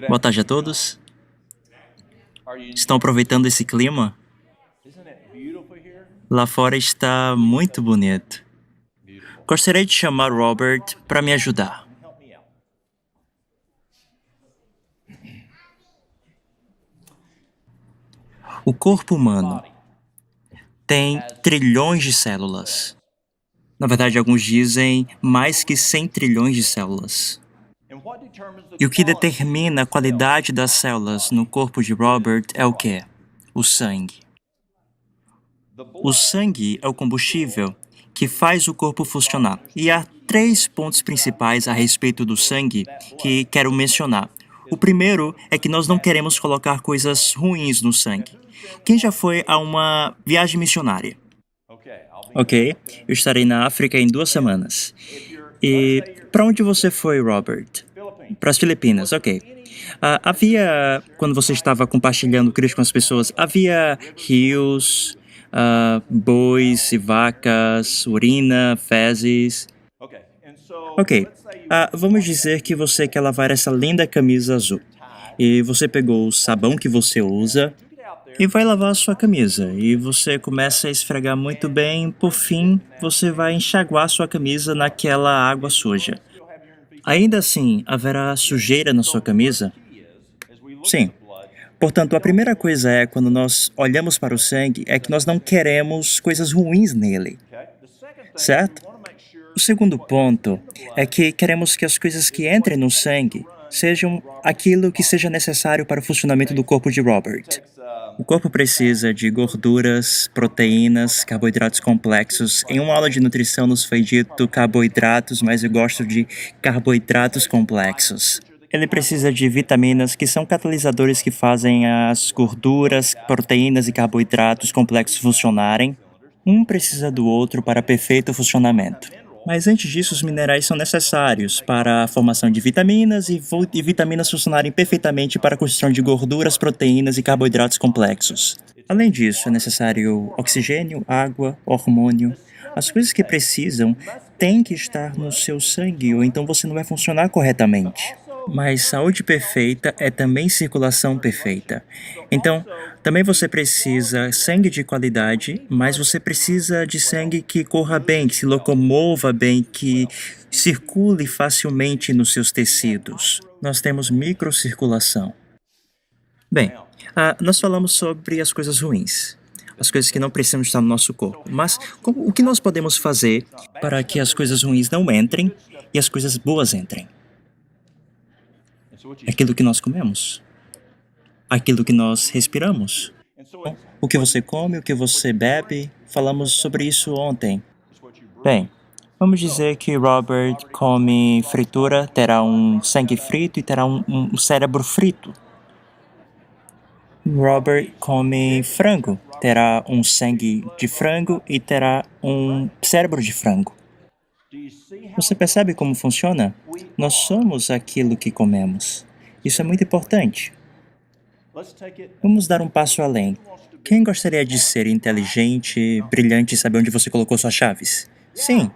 Boa tarde a todos. Estão aproveitando esse clima? Lá fora está muito bonito. Gostaria de chamar Robert para me ajudar. O corpo humano tem trilhões de células. Na verdade, alguns dizem mais que 100 trilhões de células. E o que determina a qualidade das células no corpo de Robert é o quê? O sangue. O sangue é o combustível que faz o corpo funcionar. E há 3 pontos principais a respeito do sangue que quero mencionar. O primeiro é que nós não queremos colocar coisas ruins no sangue. Quem já foi a uma viagem missionária? Ok, eu estarei na África em 2 semanas. E para onde você foi, Robert? Para as Filipinas, ok. Quando você estava compartilhando Cristo com as pessoas, havia rios, bois e vacas, urina, fezes. Ok, vamos dizer que você quer lavar essa linda camisa azul. E você pegou o sabão que você usa e vai lavar a sua camisa. E você começa a esfregar muito bem. Por fim, você vai enxaguar sua camisa naquela água suja. Ainda assim, haverá sujeira na sua camisa? Sim. Portanto, a primeira coisa é, quando nós olhamos para o sangue, é que nós não queremos coisas ruins nele. Certo? O segundo ponto é que queremos que as coisas que entrem no sangue sejam aquilo que seja necessário para o funcionamento do corpo de Robert. O corpo precisa de gorduras, proteínas, carboidratos complexos. Em uma aula de nutrição nos foi dito carboidratos, mas eu gosto de carboidratos complexos. Ele precisa de vitaminas, que são catalisadores que fazem as gorduras, proteínas e carboidratos complexos funcionarem. Um precisa do outro para perfeito funcionamento. Mas antes disso, os minerais são necessários para a formação de vitaminas e vitaminas funcionarem perfeitamente para a construção de gorduras, proteínas e carboidratos complexos. Além disso, é necessário oxigênio, água, hormônio. As coisas que precisam têm que estar no seu sangue, ou então você não vai funcionar corretamente. Mas saúde perfeita é também circulação perfeita. Então, também você precisa sangue de qualidade, mas você precisa de sangue que corra bem, que se locomova bem, que circule facilmente nos seus tecidos. Nós temos microcirculação. Bem, nós falamos sobre as coisas ruins, as coisas que não precisam estar no nosso corpo. Mas o que nós podemos fazer para que as coisas ruins não entrem e as coisas boas entrem? Aquilo que nós comemos, aquilo que nós respiramos. O que você come, o que você bebe, falamos sobre isso ontem. Bem, vamos dizer que Robert come fritura, terá um sangue frito e terá um cérebro frito. Robert come frango, terá um sangue de frango e terá um cérebro de frango. Você percebe como funciona? Nós somos aquilo que comemos. Isso é muito importante. Vamos dar um passo além. Quem gostaria de ser inteligente, brilhante e saber onde você colocou suas chaves? Sim.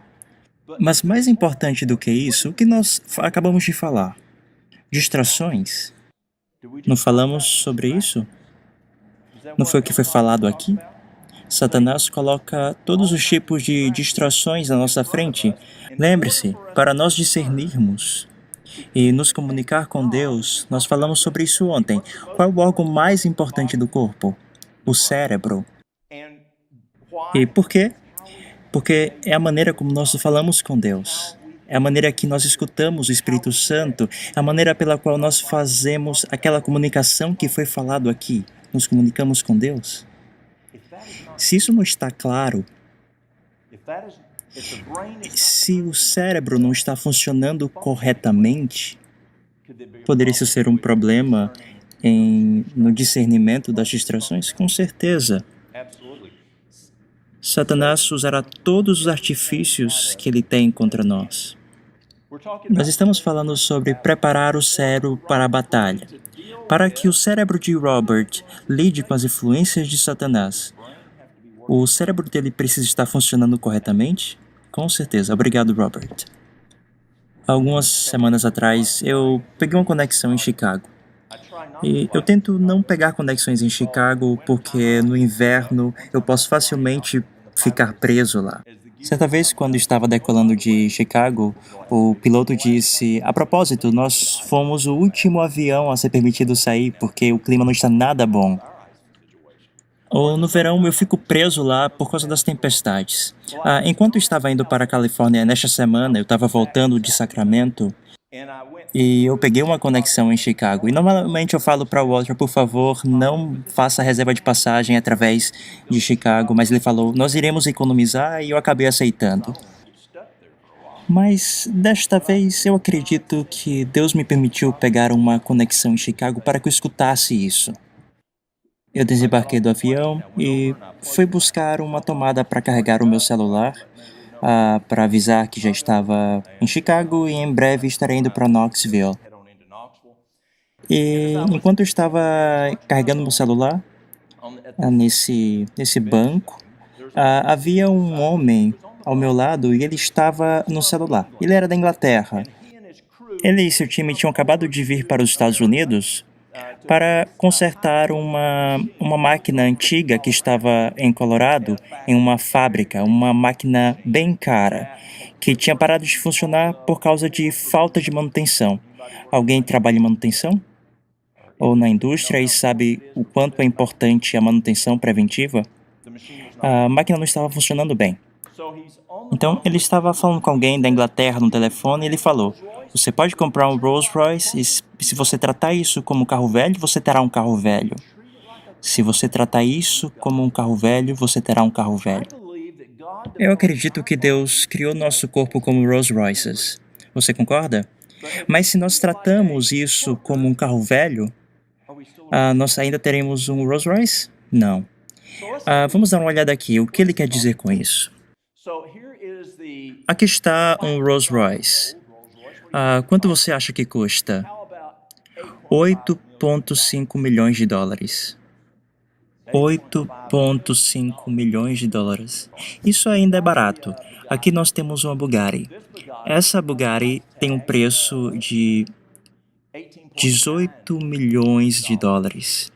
Mas mais importante do que isso, o que nós acabamos de falar? Distrações. Não falamos sobre isso? Não foi o que foi falado aqui? Satanás coloca todos os tipos de distrações na nossa frente. Lembre-se, para nós discernirmos e nos comunicar com Deus, nós falamos sobre isso ontem. Qual é o órgão mais importante do corpo? O cérebro. E por quê? Porque é a maneira como nós falamos com Deus. É a maneira que nós escutamos o Espírito Santo. É a maneira pela qual nós fazemos aquela comunicação que foi falado aqui. Nos comunicamos com Deus. Se isso não está claro, se o cérebro não está funcionando corretamente, poderia isso ser um problema no discernimento das distrações? Com certeza. Satanás usará todos os artifícios que ele tem contra nós. Nós estamos falando sobre preparar o cérebro para a batalha. Para que o cérebro de Robert lide com as influências de Satanás, o cérebro dele precisa estar funcionando corretamente? Com certeza. Obrigado, Robert. Algumas semanas atrás, eu peguei uma conexão em Chicago. E eu tento não pegar conexões em Chicago porque no inverno eu posso facilmente ficar preso lá. Certa vez, quando estava decolando de Chicago, o piloto disse: A propósito, nós fomos o último avião a ser permitido sair porque o clima não está nada bom. Ou no verão eu fico preso lá por causa das tempestades. Enquanto estava indo para a Califórnia nesta semana, eu estava voltando de Sacramento e eu peguei uma conexão em Chicago. E normalmente eu falo para o Walter, por favor, não faça reserva de passagem através de Chicago, mas ele falou, nós iremos economizar e eu acabei aceitando. Mas desta vez eu acredito que Deus me permitiu pegar uma conexão em Chicago para que eu escutasse isso. Eu desembarquei do avião e fui buscar uma tomada para carregar o meu celular, para avisar que já estava em Chicago e em breve estarei indo para Knoxville. E enquanto eu estava carregando meu celular, nesse banco, havia um homem ao meu lado e ele estava no celular. Ele era da Inglaterra. Ele e seu time tinham acabado de vir para os Estados Unidos para consertar uma máquina antiga que estava em Colorado, em uma fábrica, uma máquina bem cara, que tinha parado de funcionar por causa de falta de manutenção. Alguém trabalha em manutenção? Ou na indústria e sabe o quanto é importante a manutenção preventiva? A máquina não estava funcionando bem. Então, ele estava falando com alguém da Inglaterra no telefone e ele falou: Você pode comprar um Rolls Royce e se você tratar isso como um carro velho, você terá um carro velho. Se você tratar isso como um carro velho, você terá um carro velho. Eu acredito que Deus criou nosso corpo como Rolls Royces. Você concorda? Mas se nós tratamos isso como um carro velho, nós ainda teremos um Rolls Royce? Não. Vamos dar uma olhada aqui. O que ele quer dizer com isso? Aqui está um Rolls Royce. Quanto você acha que custa? 8,5 milhões de dólares. 8,5 milhões de dólares. Isso ainda é barato. Aqui nós temos uma Bugatti. Essa Bugatti tem um preço de 18 milhões de dólares.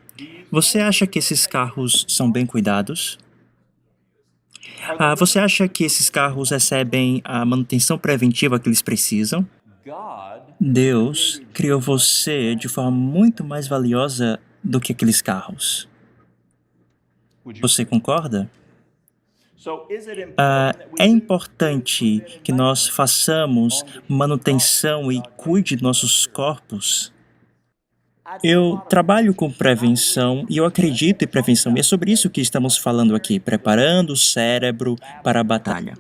Você acha que esses carros são bem cuidados? Você acha que esses carros recebem a manutenção preventiva que eles precisam? Deus criou você de forma muito mais valiosa do que aqueles carros. Você concorda? É importante que nós façamos manutenção e cuide de nossos corpos. Eu trabalho com prevenção e eu acredito em prevenção. E é sobre isso que estamos falando aqui, preparando o cérebro para a batalha.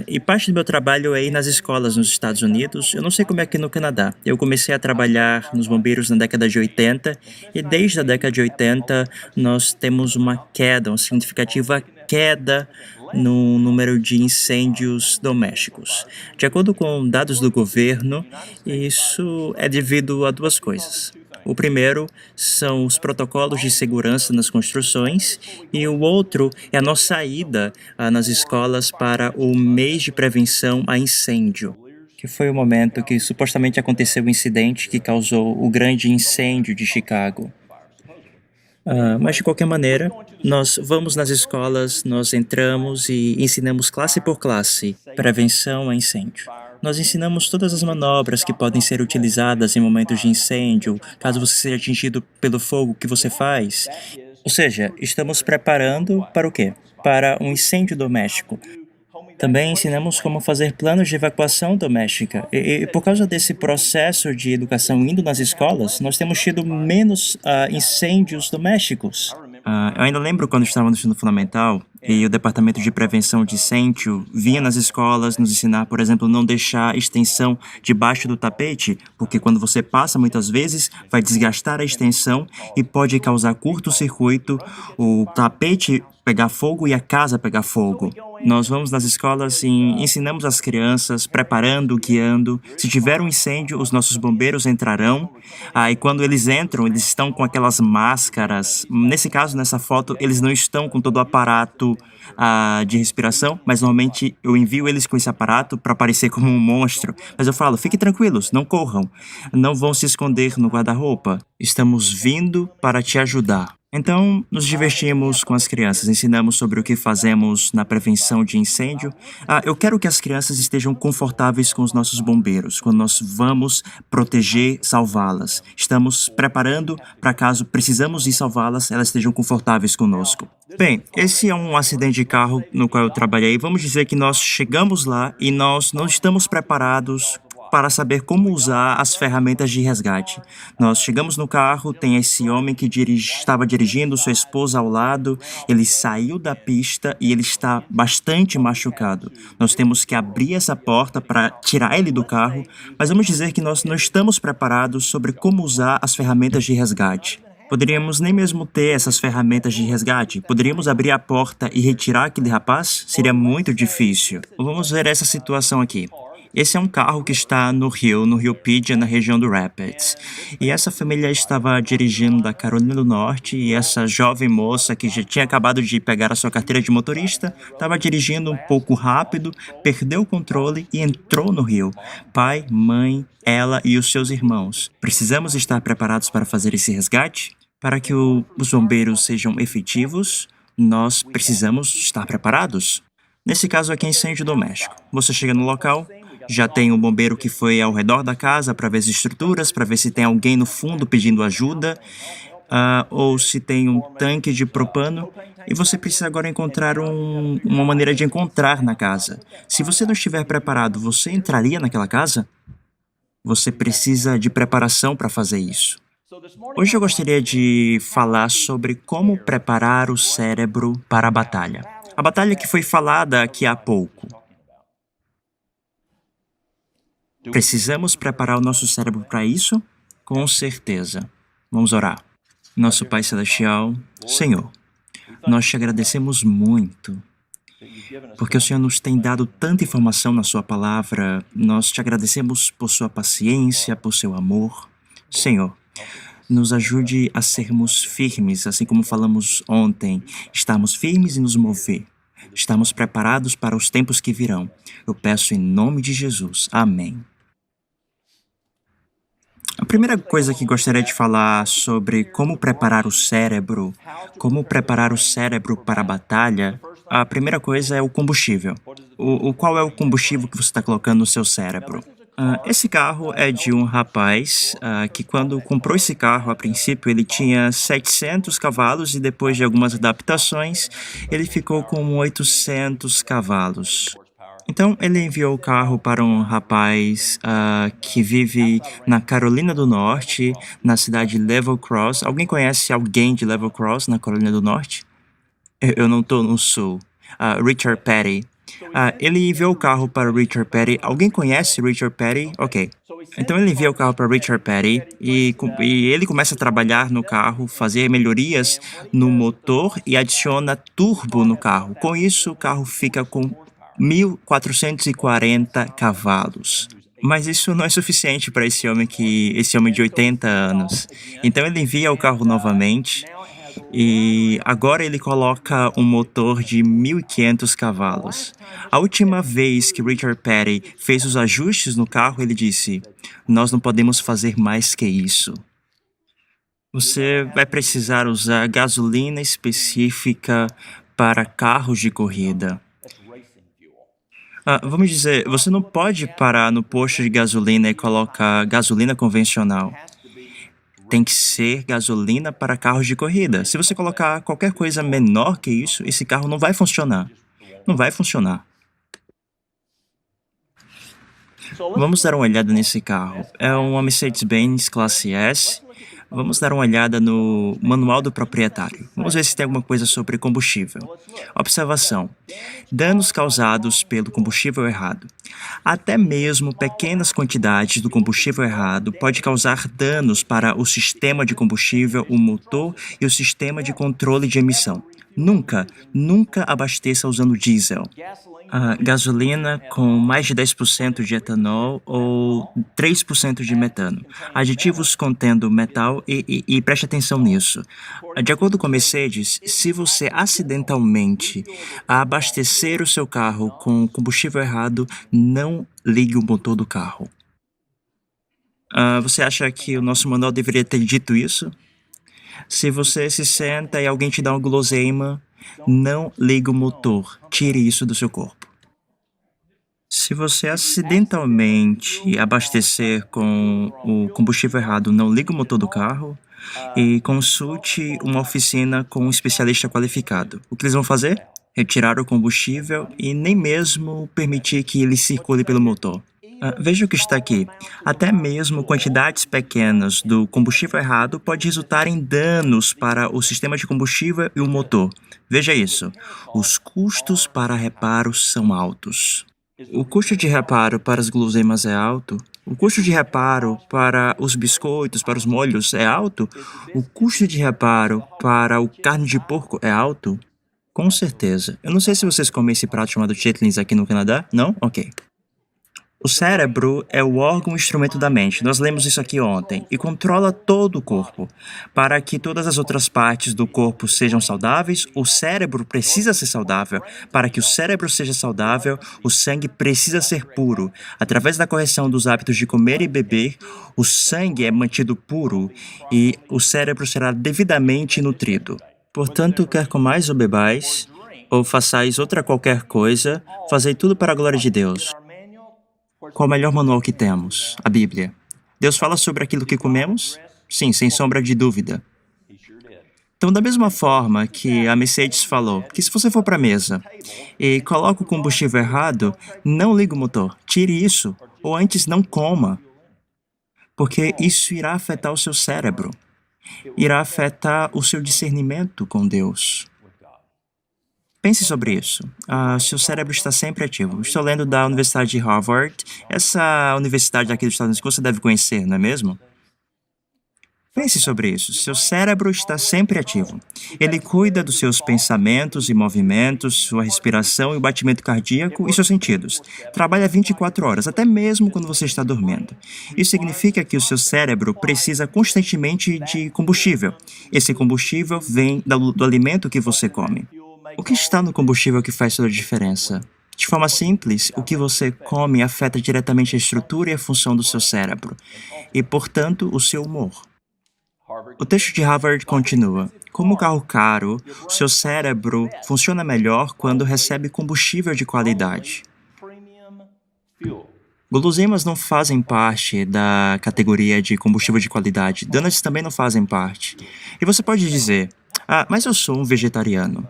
E parte do meu trabalho é ir nas escolas nos Estados Unidos. Eu não sei como é aqui no Canadá. Eu comecei a trabalhar nos bombeiros na década de 80 e desde a década de 80 nós temos uma queda, uma significativa queda no número de incêndios domésticos. De acordo com dados do governo, isso é devido a duas coisas. O primeiro são os protocolos de segurança nas construções e o outro é a nossa ida nas escolas para o mês de prevenção a incêndio, que foi o momento que supostamente aconteceu o incidente que causou o grande incêndio de Chicago. Mas, de qualquer maneira, nós vamos nas escolas, nós entramos e ensinamos classe por classe prevenção a incêndio. Nós ensinamos todas as manobras que podem ser utilizadas em momentos de incêndio, caso você seja atingido pelo fogo, o que você faz. Ou seja, estamos preparando para o quê? Para um incêndio doméstico. Também ensinamos como fazer planos de evacuação doméstica. E por causa desse processo de educação indo nas escolas, nós temos tido menos incêndios domésticos. Eu ainda lembro quando estava no ensino fundamental e o Departamento de Prevenção de Incêndio vinha nas escolas nos ensinar, por exemplo, não deixar extensão debaixo do tapete, porque quando você passa muitas vezes vai desgastar a extensão e pode causar curto-circuito, o tapete pegar fogo e a casa pegar fogo. Nós vamos nas escolas e ensinamos as crianças, preparando, guiando. Se tiver um incêndio, os nossos bombeiros entrarão. E quando eles entram, eles estão com aquelas máscaras. Nesse caso, nessa foto, eles não estão com todo o aparato de respiração, mas normalmente eu envio eles com esse aparato para parecer como um monstro. Mas eu falo, fiquem tranquilos, não corram. Não vão se esconder no guarda-roupa. Estamos vindo para te ajudar. Então, nos divertimos com as crianças, ensinamos sobre o que fazemos na prevenção de incêndio. Eu quero que as crianças estejam confortáveis com os nossos bombeiros, quando nós vamos proteger, salvá-las. Estamos preparando para caso precisamos ir salvá-las, elas estejam confortáveis conosco. Bem, esse é um acidente de carro no qual eu trabalhei. Vamos dizer que nós chegamos lá e nós não estamos preparados para saber como usar as ferramentas de resgate. Nós chegamos no carro, tem esse homem que estava dirigindo, sua esposa ao lado, ele saiu da pista e ele está bastante machucado. Nós temos que abrir essa porta para tirar ele do carro, mas vamos dizer que nós não estamos preparados sobre como usar as ferramentas de resgate. Poderíamos nem mesmo ter essas ferramentas de resgate. Poderíamos abrir a porta e retirar aquele rapaz? Seria muito difícil. Vamos ver essa situação aqui. Esse é um carro que está no Rio Pigeon, na região do Rapids. E essa família estava dirigindo da Carolina do Norte e essa jovem moça que já tinha acabado de pegar a sua carteira de motorista estava dirigindo um pouco rápido, perdeu o controle e entrou no rio. Pai, mãe, ela e os seus irmãos. Precisamos estar preparados para fazer esse resgate? Para que os bombeiros sejam efetivos, nós precisamos estar preparados. Nesse caso aqui é incêndio doméstico. Você chega no local, já tem um bombeiro que foi ao redor da casa para ver as estruturas, para ver se tem alguém no fundo pedindo ajuda, ou se tem um tanque de propano, e você precisa agora encontrar uma maneira de encontrar na casa. Se você não estiver preparado, você entraria naquela casa? Você precisa de preparação para fazer isso. Hoje eu gostaria de falar sobre como preparar o cérebro para a batalha. A batalha que foi falada aqui há pouco. Precisamos preparar o nosso cérebro para isso? Com certeza. Vamos orar. Nosso Pai Celestial, Senhor, nós te agradecemos muito, porque o Senhor nos tem dado tanta informação na sua palavra. Nós te agradecemos por sua paciência, por seu amor. Senhor, nos ajude a sermos firmes, assim como falamos ontem, estarmos firmes e nos mover. Estamos preparados para os tempos que virão. Eu peço em nome de Jesus. Amém. A primeira coisa que gostaria de falar sobre como preparar o cérebro para a batalha, a primeira coisa é o combustível. Qual é o combustível que você está colocando no seu cérebro? Esse carro é de um rapaz que quando comprou esse carro, a princípio, ele tinha 700 cavalos e depois de algumas adaptações, ele ficou com 800 cavalos. Então, ele enviou o carro para um rapaz que vive na Carolina do Norte, na cidade de Level Cross. Alguém conhece alguém de Level Cross, na Carolina do Norte? Eu não estou no sul. Richard Petty. Ele enviou o carro para Richard Petty. Alguém conhece Richard Petty? Ok. Então ele envia o carro para Richard Petty e ele começa a trabalhar no carro, fazer melhorias no motor e adiciona turbo no carro. Com isso, o carro fica com 1.440 cavalos. Mas isso não é suficiente para esse homem de 80 anos. Então ele envia o carro novamente e agora ele coloca um motor de 1.500 cavalos. A última vez que Richard Petty fez os ajustes no carro, ele disse: "Nós não podemos fazer mais que isso. Você vai precisar usar gasolina específica para carros de corrida." Vamos dizer, você não pode parar no posto de gasolina e colocar gasolina convencional. Tem que ser gasolina para carros de corrida. Se você colocar qualquer coisa menor que isso, esse carro não vai funcionar. Não vai funcionar. Vamos dar uma olhada nesse carro. É uma Mercedes-Benz Classe S. Vamos dar uma olhada no manual do proprietário. Vamos ver se tem alguma coisa sobre combustível. Observação: danos causados pelo combustível errado. Até mesmo pequenas quantidades do combustível errado pode causar danos para o sistema de combustível, o motor e o sistema de controle de emissão. Nunca, nunca abasteça usando diesel. Gasolina com mais de 10% de etanol ou 3% de metano. Aditivos contendo metal e preste atenção nisso. De acordo com a Mercedes, se você acidentalmente abastecer o seu carro com combustível errado, não ligue o motor do carro. Você acha que o nosso manual deveria ter dito isso? Se você se senta e alguém te dá uma guloseima, não ligue o motor. Tire isso do seu corpo. Se você acidentalmente abastecer com o combustível errado, não ligue o motor do carro e consulte uma oficina com um especialista qualificado. O que eles vão fazer? Retirar o combustível e nem mesmo permitir que ele circule pelo motor. Veja o que está aqui. Até mesmo quantidades pequenas do combustível errado pode resultar em danos para o sistema de combustível e o motor. Veja isso. Os custos para reparos são altos. O custo de reparo para as guloseimas é alto? O custo de reparo para os biscoitos, para os molhos é alto? O custo de reparo para o carne de porco é alto? Com certeza. Eu não sei se vocês comem esse prato chamado chitlins aqui no Canadá. Não? Ok. O cérebro é o órgão instrumento da mente. Nós lemos isso aqui ontem e controla todo o corpo. Para que todas as outras partes do corpo sejam saudáveis, o cérebro precisa ser saudável. Para que o cérebro seja saudável, o sangue precisa ser puro. Através da correção dos hábitos de comer e beber, o sangue é mantido puro e o cérebro será devidamente nutrido. Portanto, quer comais ou bebais, ou façais outra qualquer coisa, fazei tudo para a glória de Deus. Qual o melhor manual que temos? A Bíblia. Deus fala sobre aquilo que comemos? Sim, sem sombra de dúvida. Então, da mesma forma que a Mercedes falou, que se você for para a mesa e coloca o combustível errado, não liga o motor, tire isso, ou antes não coma, porque isso irá afetar o seu cérebro, irá afetar o seu discernimento com Deus. Pense sobre isso. Seu cérebro está sempre ativo. Estou lendo da Universidade de Harvard. Essa universidade aqui dos Estados Unidos que você deve conhecer, não é mesmo? Pense sobre isso. Seu cérebro está sempre ativo. Ele cuida dos seus pensamentos e movimentos, sua respiração e o batimento cardíaco e seus sentidos. Trabalha 24 horas, até mesmo quando você está dormindo. Isso significa que o seu cérebro precisa constantemente de combustível. Esse combustível vem do alimento que você come. O que está no combustível que faz toda a diferença? De forma simples, o que você come afeta diretamente a estrutura e a função do seu cérebro, e, portanto, o seu humor. O texto de Harvard continua. Como um carro caro, seu cérebro funciona melhor quando recebe combustível de qualidade. Guloseimas não fazem parte da categoria de combustível de qualidade. Donuts também não fazem parte. E você pode dizer, mas eu sou um vegetariano.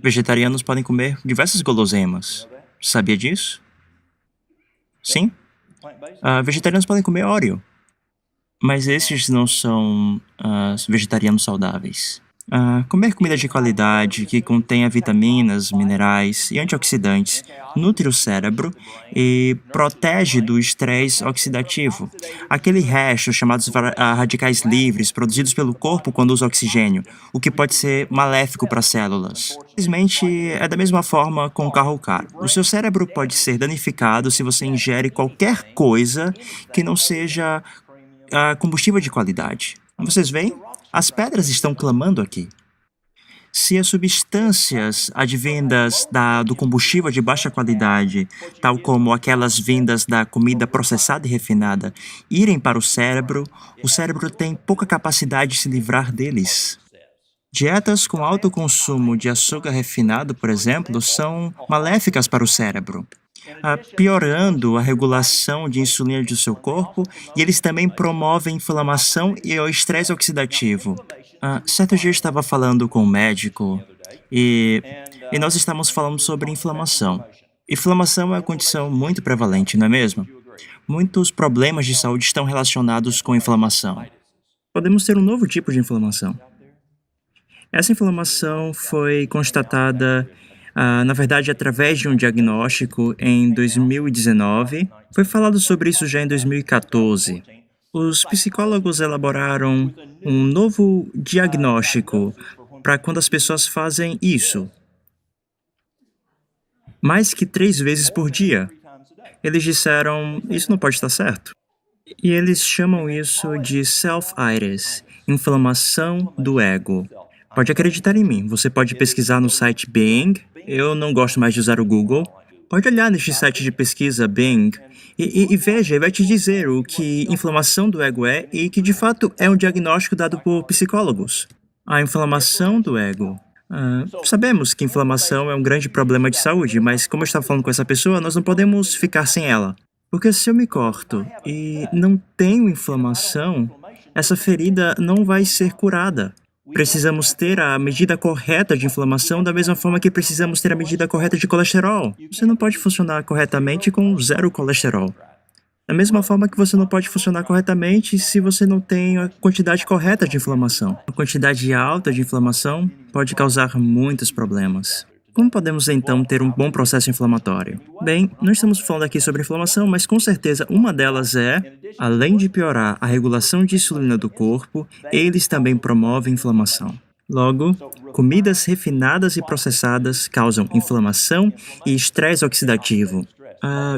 Vegetarianos podem comer diversas guloseimas. Sabia disso? Sim. Vegetarianos podem comer Oreo. Mas esses não são vegetarianos saudáveis. Comer comida de qualidade que contenha vitaminas, minerais e antioxidantes nutre o cérebro e protege do estresse oxidativo, aquele resto chamados radicais livres produzidos pelo corpo quando usa oxigênio, o que pode ser maléfico para as células. Simplesmente é da mesma forma com o carro caro. O seu cérebro pode ser danificado se você ingere qualquer coisa que não seja combustível de qualidade. Vocês veem? As pedras estão clamando aqui. Se as substâncias advindas do combustível de baixa qualidade, tal como aquelas vindas da comida processada e refinada, irem para o cérebro tem pouca capacidade de se livrar deles. Dietas com alto consumo de açúcar refinado, por exemplo, são maléficas para o cérebro, piorando a regulação de insulina do seu corpo, e eles também promovem inflamação e o estresse oxidativo. Certo dia eu estava falando com um médico e nós estávamos falando sobre inflamação. Inflamação é uma condição muito prevalente, não é mesmo? Muitos problemas de saúde estão relacionados com inflamação. Podemos ter um novo tipo de inflamação. Essa inflamação foi constatada, na verdade, através de um diagnóstico em 2019. Foi falado sobre isso já em 2014. Os psicólogos elaboraram um novo diagnóstico para quando as pessoas fazem isso, mais que 3 vezes por dia. Eles disseram, isso não pode estar certo. E eles chamam isso de self-itis, inflamação do ego. Pode acreditar em mim, você pode pesquisar no site Bing, eu não gosto mais de usar o Google. Pode olhar neste site de pesquisa Bing e veja, ele vai te dizer o que inflamação do ego é e que de fato é um diagnóstico dado por psicólogos. A inflamação do ego. Sabemos que inflamação é um grande problema de saúde, mas como eu estava falando com essa pessoa, nós não podemos ficar sem ela. Porque se eu me corto e não tenho inflamação, essa ferida não vai ser curada. Precisamos ter a medida correta de inflamação da mesma forma que precisamos ter a medida correta de colesterol. Você não pode funcionar corretamente com zero colesterol. Da mesma forma que você não pode funcionar corretamente se você não tem a quantidade correta de inflamação. A quantidade alta de inflamação pode causar muitos problemas. Como podemos então ter um bom processo inflamatório? Bem, não estamos falando aqui sobre inflamação, mas com certeza uma delas é, além de piorar a regulação de insulina do corpo, eles também promovem inflamação. Logo, comidas refinadas e processadas causam inflamação e estresse oxidativo.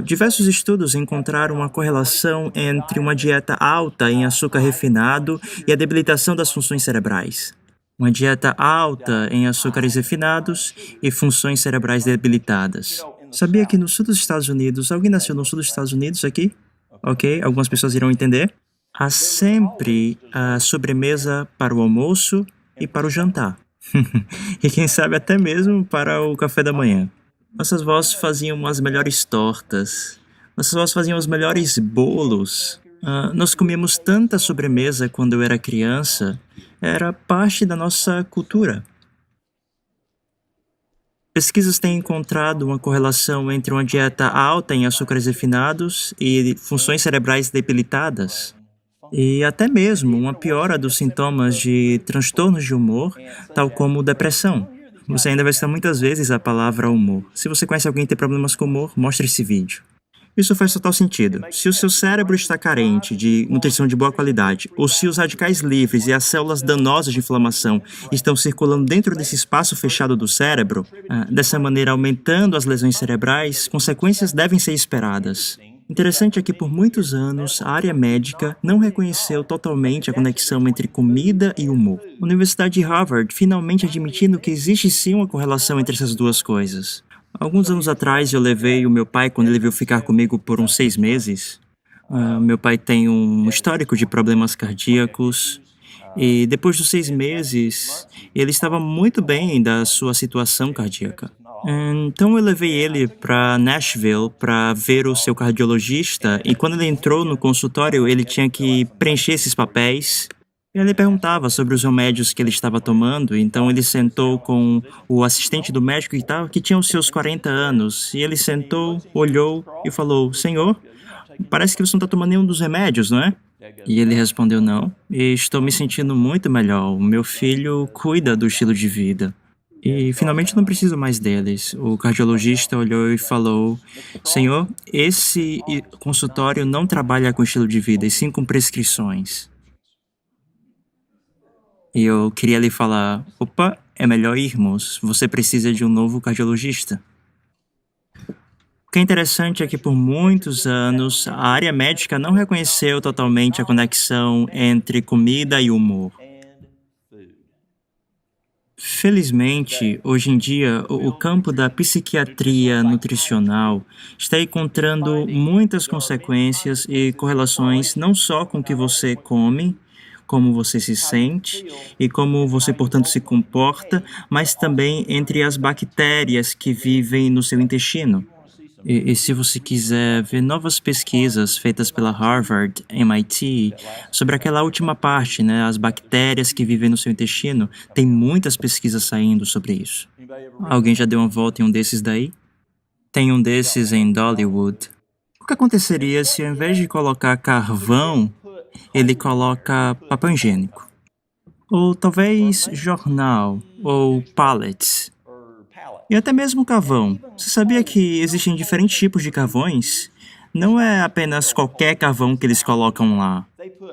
Diversos estudos encontraram uma correlação entre uma dieta alta em açúcar refinado e a debilitação das funções cerebrais. Uma dieta alta em açúcares refinados e funções cerebrais debilitadas. Sabia que no sul dos Estados Unidos, alguém nasceu no sul dos Estados Unidos aqui? Ok, algumas pessoas irão entender. Há sempre a sobremesa para o almoço e para o jantar. E quem sabe até mesmo para o café da manhã. Nossas vós faziam as melhores tortas. Nossas vós faziam os melhores bolos. Nós comíamos tanta sobremesa quando eu era criança. Era parte da nossa cultura. Pesquisas têm encontrado uma correlação entre uma dieta alta em açúcares refinados e funções cerebrais debilitadas. E até mesmo uma piora dos sintomas de transtornos de humor, tal como depressão. Você ainda vai citar muitas vezes a palavra humor. Se você conhece alguém que tem problemas com humor, mostre esse vídeo. Isso faz total sentido. Se o seu cérebro está carente de nutrição de boa qualidade, ou se os radicais livres e as células danosas de inflamação estão circulando dentro desse espaço fechado do cérebro, dessa maneira aumentando as lesões cerebrais, consequências devem ser esperadas. Interessante é que por muitos anos a área médica não reconheceu totalmente a conexão entre comida e humor. A Universidade de Harvard finalmente admitindo que existe sim uma correlação entre essas duas coisas. Alguns anos atrás eu levei o meu pai quando ele veio ficar comigo por uns 6 meses. Meu pai tem um histórico de problemas cardíacos e depois dos 6 meses ele estava muito bem da sua situação cardíaca. Então eu levei ele para Nashville para ver o seu cardiologista e quando ele entrou no consultório ele tinha que preencher esses papéis. Ele perguntava sobre os remédios que ele estava tomando, então ele sentou com o assistente do médico e tal, que tinha os seus 40 anos, e ele sentou, olhou e falou, Senhor, parece que você não está tomando nenhum dos remédios, não é? E ele respondeu, não, e estou me sentindo muito melhor, o meu filho cuida do estilo de vida. E finalmente não preciso mais deles. O cardiologista olhou e falou, Senhor, esse consultório não trabalha com estilo de vida, e sim com prescrições. E eu queria lhe falar, opa, é melhor irmos, você precisa de um novo cardiologista. O que é interessante é que por muitos anos a área médica não reconheceu totalmente a conexão entre comida e humor. Felizmente, hoje em dia, o campo da psiquiatria nutricional está encontrando muitas consequências e correlações não só com o que você come, como você se sente e como você, portanto, se comporta, mas também entre as bactérias que vivem no seu intestino. E se você quiser ver novas pesquisas feitas pela Harvard, MIT, sobre aquela última parte, né, as bactérias que vivem no seu intestino, tem muitas pesquisas saindo sobre isso. Alguém já deu uma volta em um desses daí? Tem um desses em Dollywood. O que aconteceria se ao invés de colocar carvão, ele coloca papel higiênico? Ou talvez jornal, ou pallets. E até mesmo carvão. Você sabia que existem diferentes tipos de carvões? Não é apenas qualquer carvão que eles colocam lá.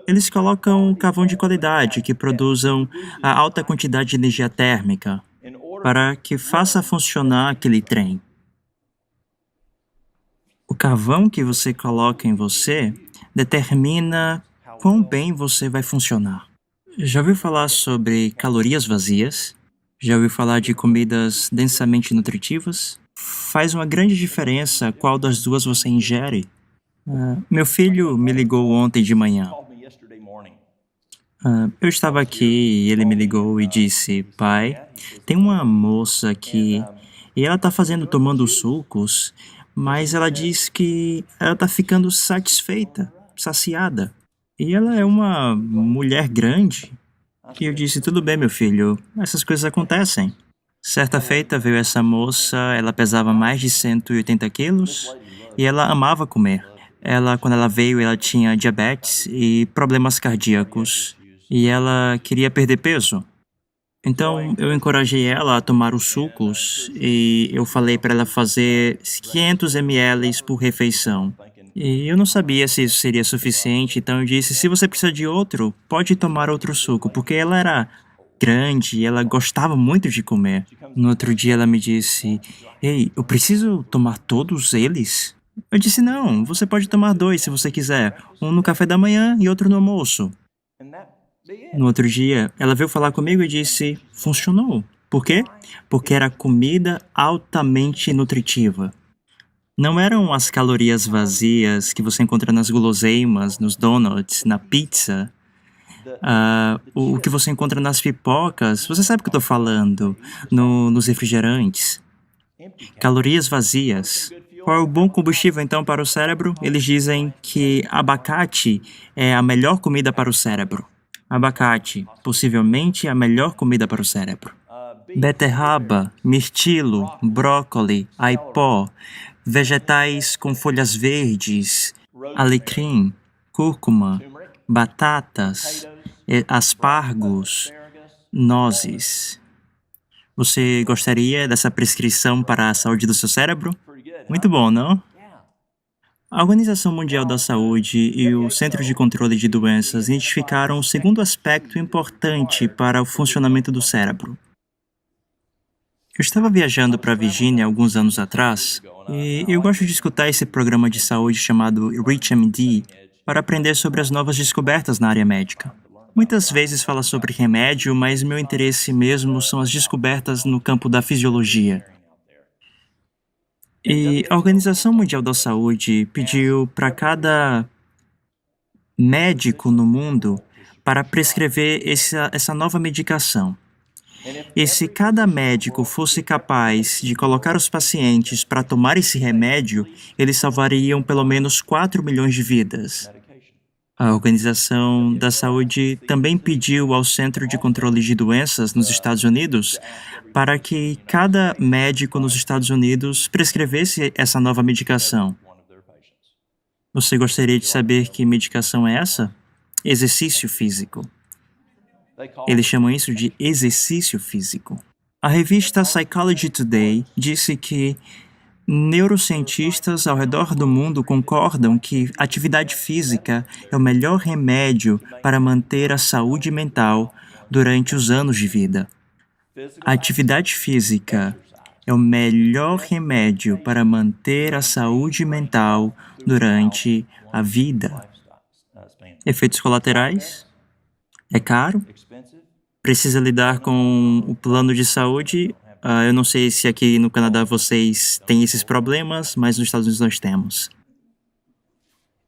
Eles colocam carvão de qualidade que produzam a alta quantidade de energia térmica para que faça funcionar aquele trem. O carvão que você coloca em você determina quão bem você vai funcionar. Já ouviu falar sobre calorias vazias? Já ouviu falar de comidas densamente nutritivas? Faz uma grande diferença qual das duas você ingere. Meu filho me ligou ontem de manhã. Eu estava aqui e ele me ligou e disse: Pai, tem uma moça aqui e ela está tomando sucos, mas ela diz que ela está ficando satisfeita, saciada. E ela é uma mulher grande. E eu disse: Tudo bem, meu filho, essas coisas acontecem. Certa feita veio essa moça, ela pesava mais de 180 quilos e ela amava comer. Quando ela veio, ela tinha diabetes e problemas cardíacos e ela queria perder peso. Então, eu encorajei ela a tomar os sucos e eu falei para ela fazer 500 ml por refeição. E eu não sabia se isso seria suficiente, então eu disse: se você precisa de outro, pode tomar outro suco, porque ela era grande e ela gostava muito de comer. No outro dia ela me disse: Ei, eu preciso tomar todos eles? Eu disse: Não, você pode tomar dois se você quiser, um no café da manhã e outro no almoço. No outro dia, ela veio falar comigo e disse: funcionou. Por quê? Porque era comida altamente nutritiva. Não eram as calorias vazias que você encontra nas guloseimas, nos donuts, na pizza, o que você encontra nas pipocas. Você sabe o que eu estou falando? Nos refrigerantes. Calorias vazias. Qual é o bom combustível, então, para o cérebro? Eles dizem que abacate é a melhor comida para o cérebro. Abacate, possivelmente a melhor comida para o cérebro. Beterraba, mirtilo, brócoli, aipó, vegetais com folhas verdes, alecrim, cúrcuma, batatas, aspargos, nozes. Você gostaria dessa prescrição para a saúde do seu cérebro? Muito bom, não? A Organização Mundial da Saúde e o Centro de Controle de Doenças identificaram o segundo aspecto importante para o funcionamento do cérebro. Eu estava viajando para a Virgínia alguns anos atrás e eu gosto de escutar esse programa de saúde chamado ReachMD para aprender sobre as novas descobertas na área médica. Muitas vezes fala sobre remédio, mas meu interesse mesmo são as descobertas no campo da fisiologia. E a Organização Mundial da Saúde pediu para cada médico no mundo para prescrever essa nova medicação. E se cada médico fosse capaz de colocar os pacientes para tomar esse remédio, eles salvariam pelo menos 4 milhões de vidas. A Organização da Saúde também pediu ao Centro de Controle de Doenças nos Estados Unidos para que cada médico nos Estados Unidos prescrevesse essa nova medicação. Você gostaria de saber que medicação é essa? Exercício físico. Eles chamam isso de exercício físico. A revista Psychology Today disse que neurocientistas ao redor do mundo concordam que atividade física é o melhor remédio para manter a saúde mental durante os anos de vida. A atividade física é o melhor remédio para manter a saúde mental durante a vida. Efeitos colaterais? É caro? Precisa lidar com o plano de saúde? Eu não sei se aqui no Canadá vocês têm esses problemas, mas nos Estados Unidos nós temos.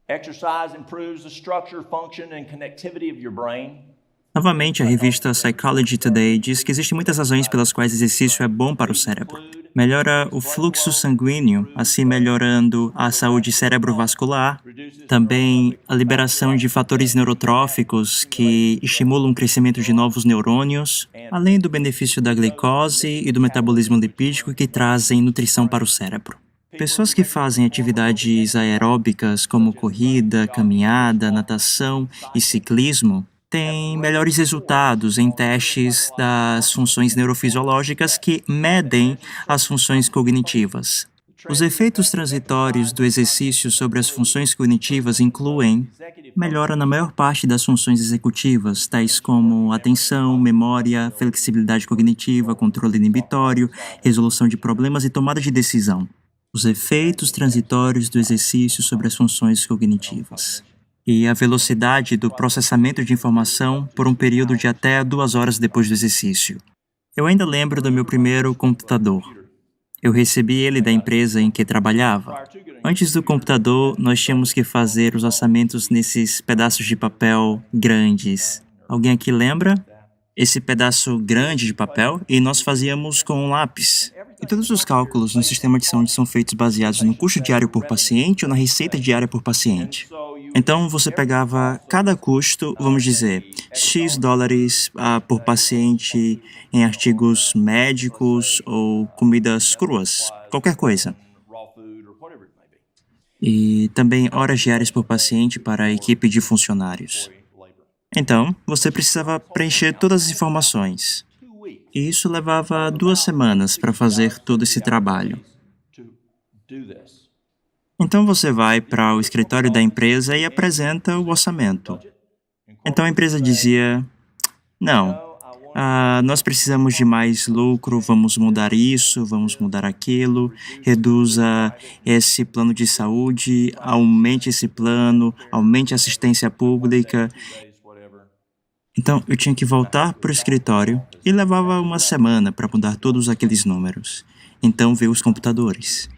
Exercise improves the structure, function, and connectivity of your brain. Novamente, a revista Psychology Today diz que existem muitas razões pelas quais exercício é bom para o cérebro. Melhora o fluxo sanguíneo, assim melhorando a saúde cerebrovascular. Também a liberação de fatores neurotróficos que estimulam o crescimento de novos neurônios, além do benefício da glicose e do metabolismo lipídico que trazem nutrição para o cérebro. Pessoas que fazem atividades aeróbicas como corrida, caminhada, natação e ciclismo têm melhores resultados em testes das funções neurofisiológicas que medem as funções cognitivas. Os efeitos transitórios do exercício sobre as funções cognitivas incluem melhora na maior parte das funções executivas, tais como atenção, memória, flexibilidade cognitiva, controle inibitório, resolução de problemas e tomada de decisão. Os efeitos transitórios do exercício sobre as funções cognitivas. E a velocidade do processamento de informação por um período de até 2 horas depois do exercício. Eu ainda lembro do meu primeiro computador. Eu recebi ele da empresa em que trabalhava. Antes do computador, nós tínhamos que fazer os orçamentos nesses pedaços de papel grandes. Alguém aqui lembra? Esse pedaço grande de papel, e nós fazíamos com um lápis. E todos os cálculos no sistema de saúde são feitos baseados no custo diário por paciente ou na receita diária por paciente. Então, você pegava cada custo, vamos dizer, X dólares por paciente em artigos médicos ou comidas cruas, qualquer coisa. E também horas diárias por paciente para a equipe de funcionários. Então, você precisava preencher todas as informações. E isso levava 2 semanas para fazer todo esse trabalho. Então você vai para o escritório da empresa e apresenta o orçamento. Então a empresa dizia, não, nós precisamos de mais lucro, vamos mudar isso, vamos mudar aquilo, reduza esse plano de saúde, aumente esse plano, aumente a assistência pública. Então eu tinha que voltar para o escritório e levava 1 semana para mudar todos aqueles números. Então veio os computadores.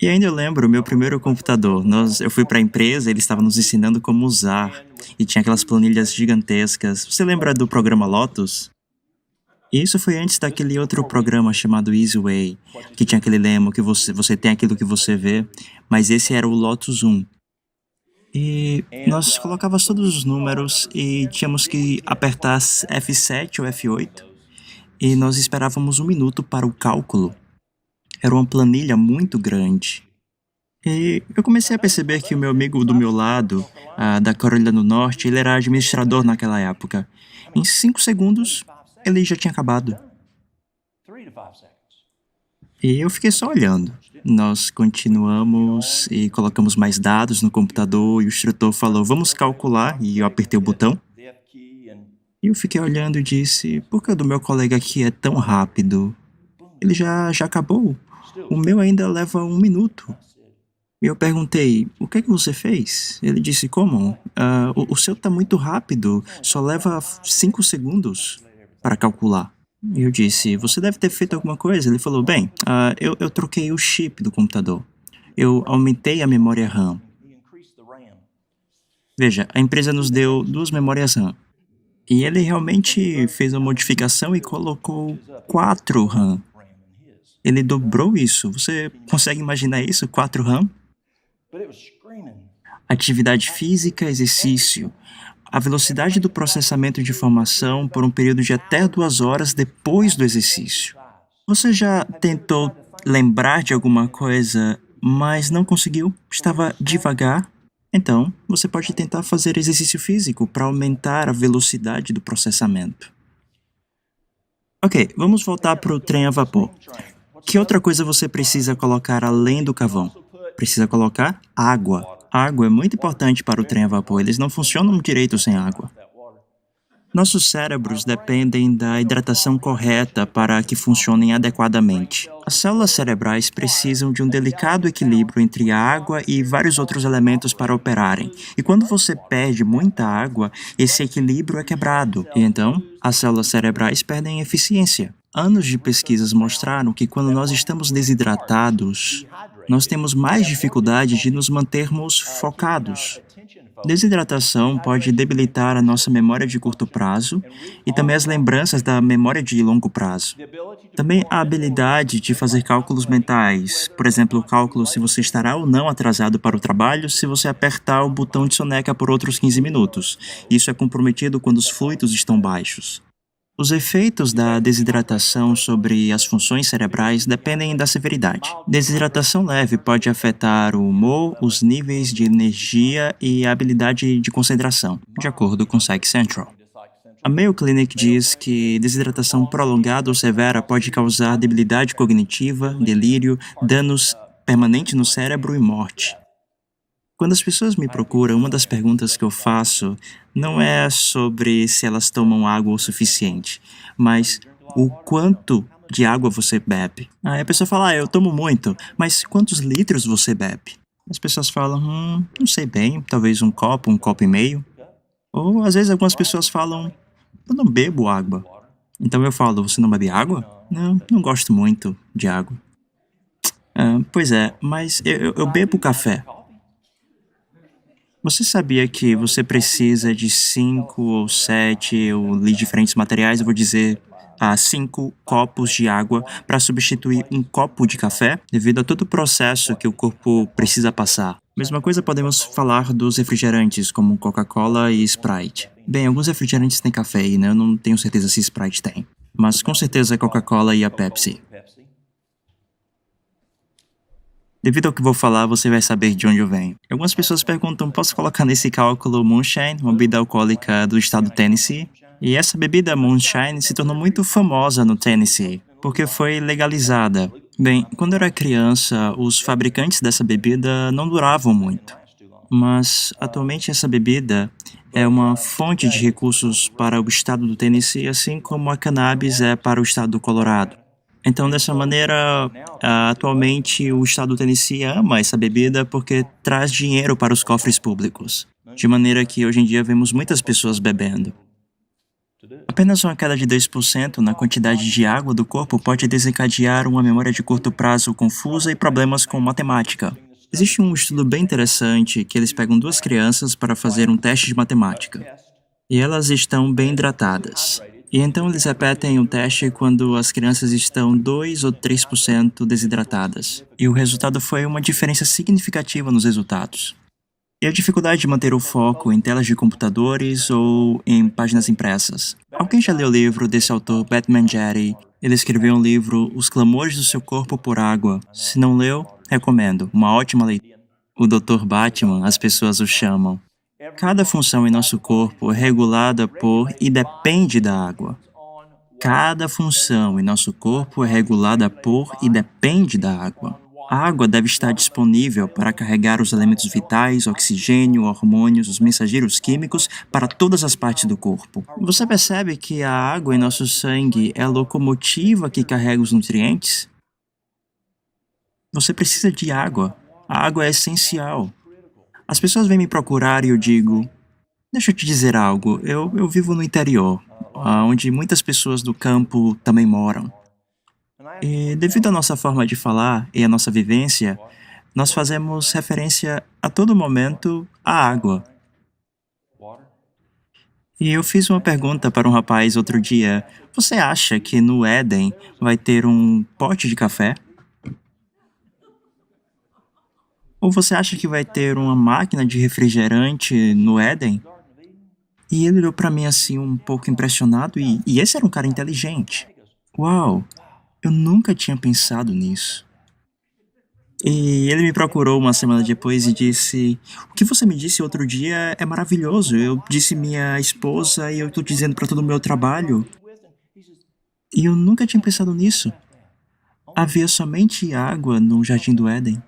E ainda eu lembro o meu primeiro computador. Eu fui para a empresa, eles estavam nos ensinando como usar. E tinha aquelas planilhas gigantescas. Você lembra do programa Lotus? E isso foi antes daquele outro programa chamado EasyWay, que tinha aquele lema que você tem aquilo que você vê, mas esse era o Lotus 1. E nós colocávamos todos os números e tínhamos que apertar F7 ou F8 e nós esperávamos 1 minuto para o cálculo. Era uma planilha muito grande. E eu comecei a perceber que o meu amigo do meu lado, da Carolina do Norte, ele era administrador naquela época. Em 5 segundos, ele já tinha acabado. E eu fiquei só olhando. Nós continuamos e colocamos mais dados no computador e o instrutor falou, vamos calcular, e eu apertei o botão. E eu fiquei olhando e disse, por que o do meu colega aqui é tão rápido? Ele já acabou. O meu ainda leva 1 minuto. E eu perguntei, o que é que você fez? Ele disse, como? O seu está muito rápido, só leva 5 segundos para calcular. E eu disse, você deve ter feito alguma coisa. Ele falou, bem, eu troquei o chip do computador. Eu aumentei a memória RAM. Veja, a empresa nos deu 2 memórias RAM. E ele realmente fez uma modificação e colocou 4 RAM. Ele dobrou isso. Você consegue imaginar isso? 4 RAM? Atividade física, exercício. A velocidade do processamento de informação por um período de até 2 horas depois do exercício. Você já tentou lembrar de alguma coisa, mas não conseguiu? Estava devagar? Então, você pode tentar fazer exercício físico para aumentar a velocidade do processamento. Ok, vamos voltar para o trem a vapor. Que outra coisa você precisa colocar além do carvão? Precisa colocar água. A água é muito importante para o trem a vapor, eles não funcionam direito sem água. Nossos cérebros dependem da hidratação correta para que funcionem adequadamente. As células cerebrais precisam de um delicado equilíbrio entre a água e vários outros elementos para operarem. E quando você perde muita água, esse equilíbrio é quebrado. E então, as células cerebrais perdem eficiência. Anos de pesquisas mostraram que quando nós estamos desidratados, nós temos mais dificuldade de nos mantermos focados. Desidratação pode debilitar a nossa memória de curto prazo e também as lembranças da memória de longo prazo. Também a habilidade de fazer cálculos mentais, por exemplo, o cálculo se você estará ou não atrasado para o trabalho se você apertar o botão de soneca por outros 15 minutos. Isso é comprometido quando os fluidos estão baixos. Os efeitos da desidratação sobre as funções cerebrais dependem da severidade. Desidratação leve pode afetar o humor, os níveis de energia e a habilidade de concentração, de acordo com Psych Central. A Mayo Clinic diz que desidratação prolongada ou severa pode causar debilidade cognitiva, delírio, danos permanentes no cérebro e morte. Quando as pessoas me procuram, uma das perguntas que eu faço não é sobre se elas tomam água o suficiente, mas o quanto de água você bebe. Aí a pessoa fala, eu tomo muito, mas quantos litros você bebe? As pessoas falam, não sei bem, talvez um copo e meio. Ou às vezes algumas pessoas falam, eu não bebo água. Então eu falo, você não bebe água? Não, não gosto muito de água. Pois é, mas eu bebo café. Você sabia que você precisa de 5 ou 7 ou de diferentes materiais, eu vou dizer, 5 copos de água para substituir um copo de café, devido a todo o processo que o corpo precisa passar? Mesma coisa podemos falar dos refrigerantes, como Coca-Cola e Sprite. Bem, alguns refrigerantes têm cafeína, eu não tenho certeza se Sprite tem. Mas com certeza a Coca-Cola e a Pepsi. Devido ao que vou falar, você vai saber de onde eu venho. Algumas pessoas perguntam, posso colocar nesse cálculo Moonshine, uma bebida alcoólica do estado do Tennessee? E essa bebida Moonshine se tornou muito famosa no Tennessee, porque foi legalizada. Bem, quando eu era criança, os fabricantes dessa bebida não duravam muito. Mas, atualmente, essa bebida é uma fonte de recursos para o estado do Tennessee, assim como a cannabis é para o estado do Colorado. Então, dessa maneira, atualmente o estado do Tennessee ama essa bebida porque traz dinheiro para os cofres públicos. De maneira que hoje em dia vemos muitas pessoas bebendo. Apenas uma queda de 2% na quantidade de água do corpo pode desencadear uma memória de curto prazo confusa e problemas com matemática. Existe um estudo bem interessante que eles pegam 2 crianças para fazer um teste de matemática. E elas estão bem hidratadas. E então eles repetem o teste quando as crianças estão 2 ou 3% desidratadas. E o resultado foi uma diferença significativa nos resultados. E a dificuldade de manter o foco em telas de computadores ou em páginas impressas. Alguém já leu o livro desse autor, Batman Jetty? Ele escreveu um livro, Os Clamores do Seu Corpo por Água. Se não leu, recomendo. Uma ótima leitura. O Dr. Batman, as pessoas o chamam. Cada função em nosso corpo é regulada por e depende da água. Cada função em nosso corpo é regulada por e depende da água. A água deve estar disponível para carregar os elementos vitais, oxigênio, hormônios, os mensageiros químicos para todas as partes do corpo. Você percebe que a água em nosso sangue é a locomotiva que carrega os nutrientes? Você precisa de água. A água é essencial. As pessoas vêm me procurar e eu digo, deixa eu te dizer algo, eu vivo no interior, onde muitas pessoas do campo também moram. E devido à nossa forma de falar e à nossa vivência, nós fazemos referência a todo momento à água. E eu fiz uma pergunta para um rapaz outro dia, você acha que no Éden vai ter um pote de café? Ou você acha que vai ter uma máquina de refrigerante no Éden? E ele olhou para mim assim, um pouco impressionado, e esse era um cara inteligente. Uau, eu nunca tinha pensado nisso. E ele me procurou uma semana depois e disse, o que você me disse outro dia é maravilhoso, eu disse minha esposa e eu estou dizendo para todo o meu trabalho. E eu nunca tinha pensado nisso. Havia somente água no Jardim do Éden.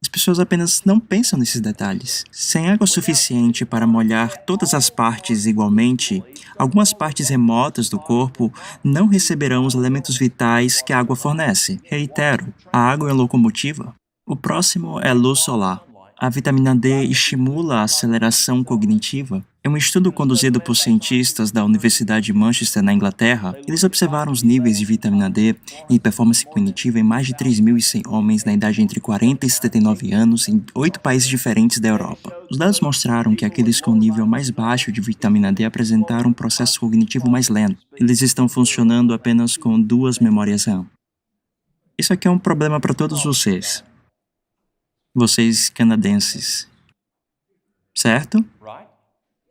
As pessoas apenas não pensam nesses detalhes. Sem água suficiente para molhar todas as partes igualmente, algumas partes remotas do corpo não receberão os elementos vitais que a água fornece. Reitero, a água é locomotiva. O próximo é luz solar. A vitamina D estimula a aceleração cognitiva. Em um estudo conduzido por cientistas da Universidade de Manchester, na Inglaterra, eles observaram os níveis de vitamina D e performance cognitiva em mais de 3.100 homens na idade entre 40 e 79 anos em 8 países diferentes da Europa. Os dados mostraram que aqueles com nível mais baixo de vitamina D apresentaram um processo cognitivo mais lento. Eles estão funcionando apenas com 2 memórias RAM. Isso aqui é um problema para todos vocês. Vocês canadenses, certo?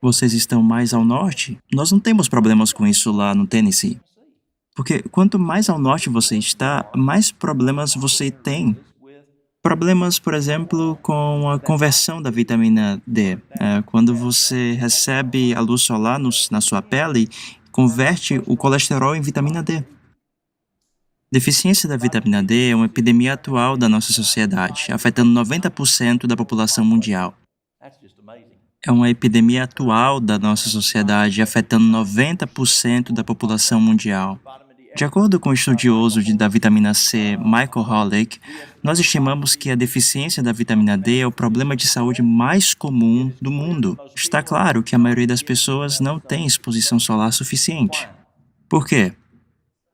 Vocês estão mais ao norte? Nós não temos problemas com isso lá no Tennessee. Porque quanto mais ao norte você está, mais problemas você tem Problemas, por exemplo, com a conversão da vitamina D. Quando você recebe a luz solar na sua pele, converte o colesterol em vitamina D. Deficiência da vitamina D é uma epidemia atual da nossa sociedade, afetando 90% da população mundial. É uma epidemia atual da nossa sociedade, afetando 90% da população mundial. De acordo com o estudioso da vitamina C, Michael Holick, nós estimamos que a deficiência da vitamina D é o problema de saúde mais comum do mundo. Está claro que a maioria das pessoas não tem exposição solar suficiente. Por quê?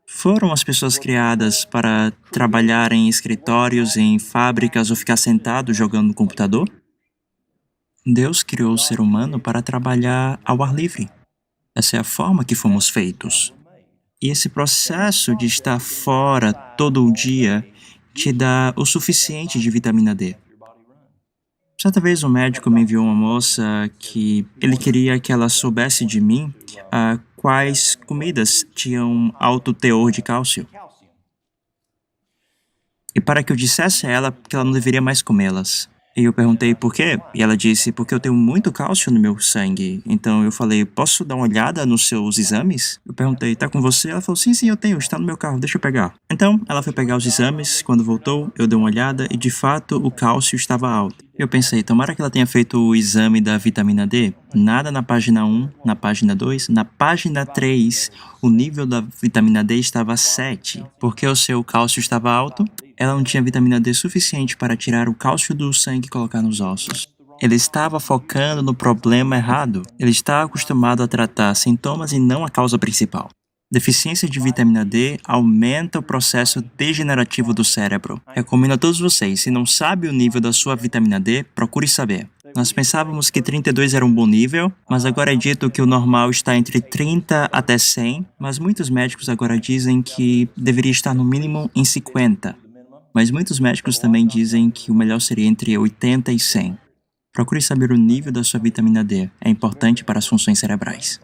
Foram as pessoas criadas para trabalhar em escritórios, em fábricas ou ficar sentado jogando no computador? Deus criou o ser humano para trabalhar ao ar livre. Essa é a forma que fomos feitos. E esse processo de estar fora todo o dia te dá o suficiente de vitamina D. Certa vez um médico me enviou uma moça que ele queria que ela soubesse de mim quais comidas tinham alto teor de cálcio. E para que eu dissesse a ela que ela não deveria mais comê-las. E eu perguntei por quê? E ela disse, porque eu tenho muito cálcio no meu sangue. Então eu falei, posso dar uma olhada nos seus exames? Eu perguntei, tá com você? Ela falou, sim, eu tenho, está no meu carro, deixa eu pegar. Então ela foi pegar os exames, quando voltou, eu dei uma olhada e de fato o cálcio estava alto. Eu pensei, tomara que ela tenha feito o exame da vitamina D. Nada na página 1, na página 2, na página 3, o nível da vitamina D estava 7. Porque o seu cálcio estava alto? Ela não tinha vitamina D suficiente para tirar o cálcio do sangue e colocar nos ossos. Ele estava focando no problema errado. Ele está acostumado a tratar sintomas e não a causa principal. Deficiência de vitamina D aumenta o processo degenerativo do cérebro. Recomendo a todos vocês, se não sabe o nível da sua vitamina D, procure saber. Nós pensávamos que 32 era um bom nível, mas agora é dito que o normal está entre 30 até 100, mas muitos médicos agora dizem que deveria estar no mínimo em 50. Mas muitos médicos também dizem que o melhor seria entre 80 e 100. Procure saber o nível da sua vitamina D. É importante para as funções cerebrais.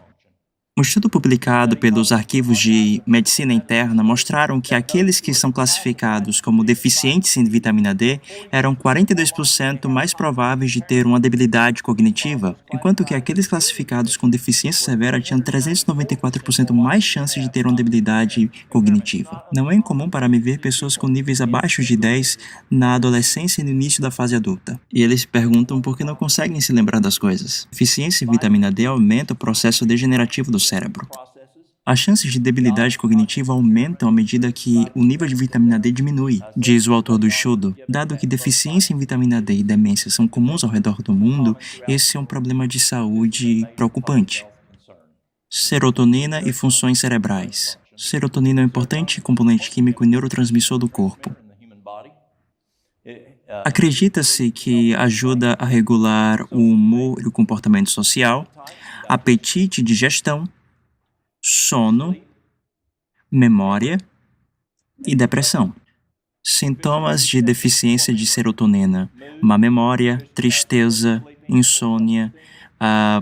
Um estudo publicado pelos arquivos de medicina interna mostraram que aqueles que são classificados como deficientes em vitamina D eram 42% mais prováveis de ter uma debilidade cognitiva, enquanto que aqueles classificados com deficiência severa tinham 394% mais chances de ter uma debilidade cognitiva. Não é incomum para me ver pessoas com níveis abaixo de 10 na adolescência e no início da fase adulta. E eles perguntam por que não conseguem se lembrar das coisas. Deficiência em vitamina D aumenta o processo degenerativo do cérebro. As chances de debilidade cognitiva aumentam à medida que o nível de vitamina D diminui, diz o autor do estudo. Dado que deficiência em vitamina D e demência são comuns ao redor do mundo, esse é um problema de saúde preocupante. Serotonina e funções cerebrais. Serotonina é um importante componente químico e neurotransmissor do corpo. Acredita-se que ajuda a regular o humor e o comportamento social, apetite e digestão, sono, memória e depressão. Sintomas de deficiência de serotonina: má memória, tristeza, insônia,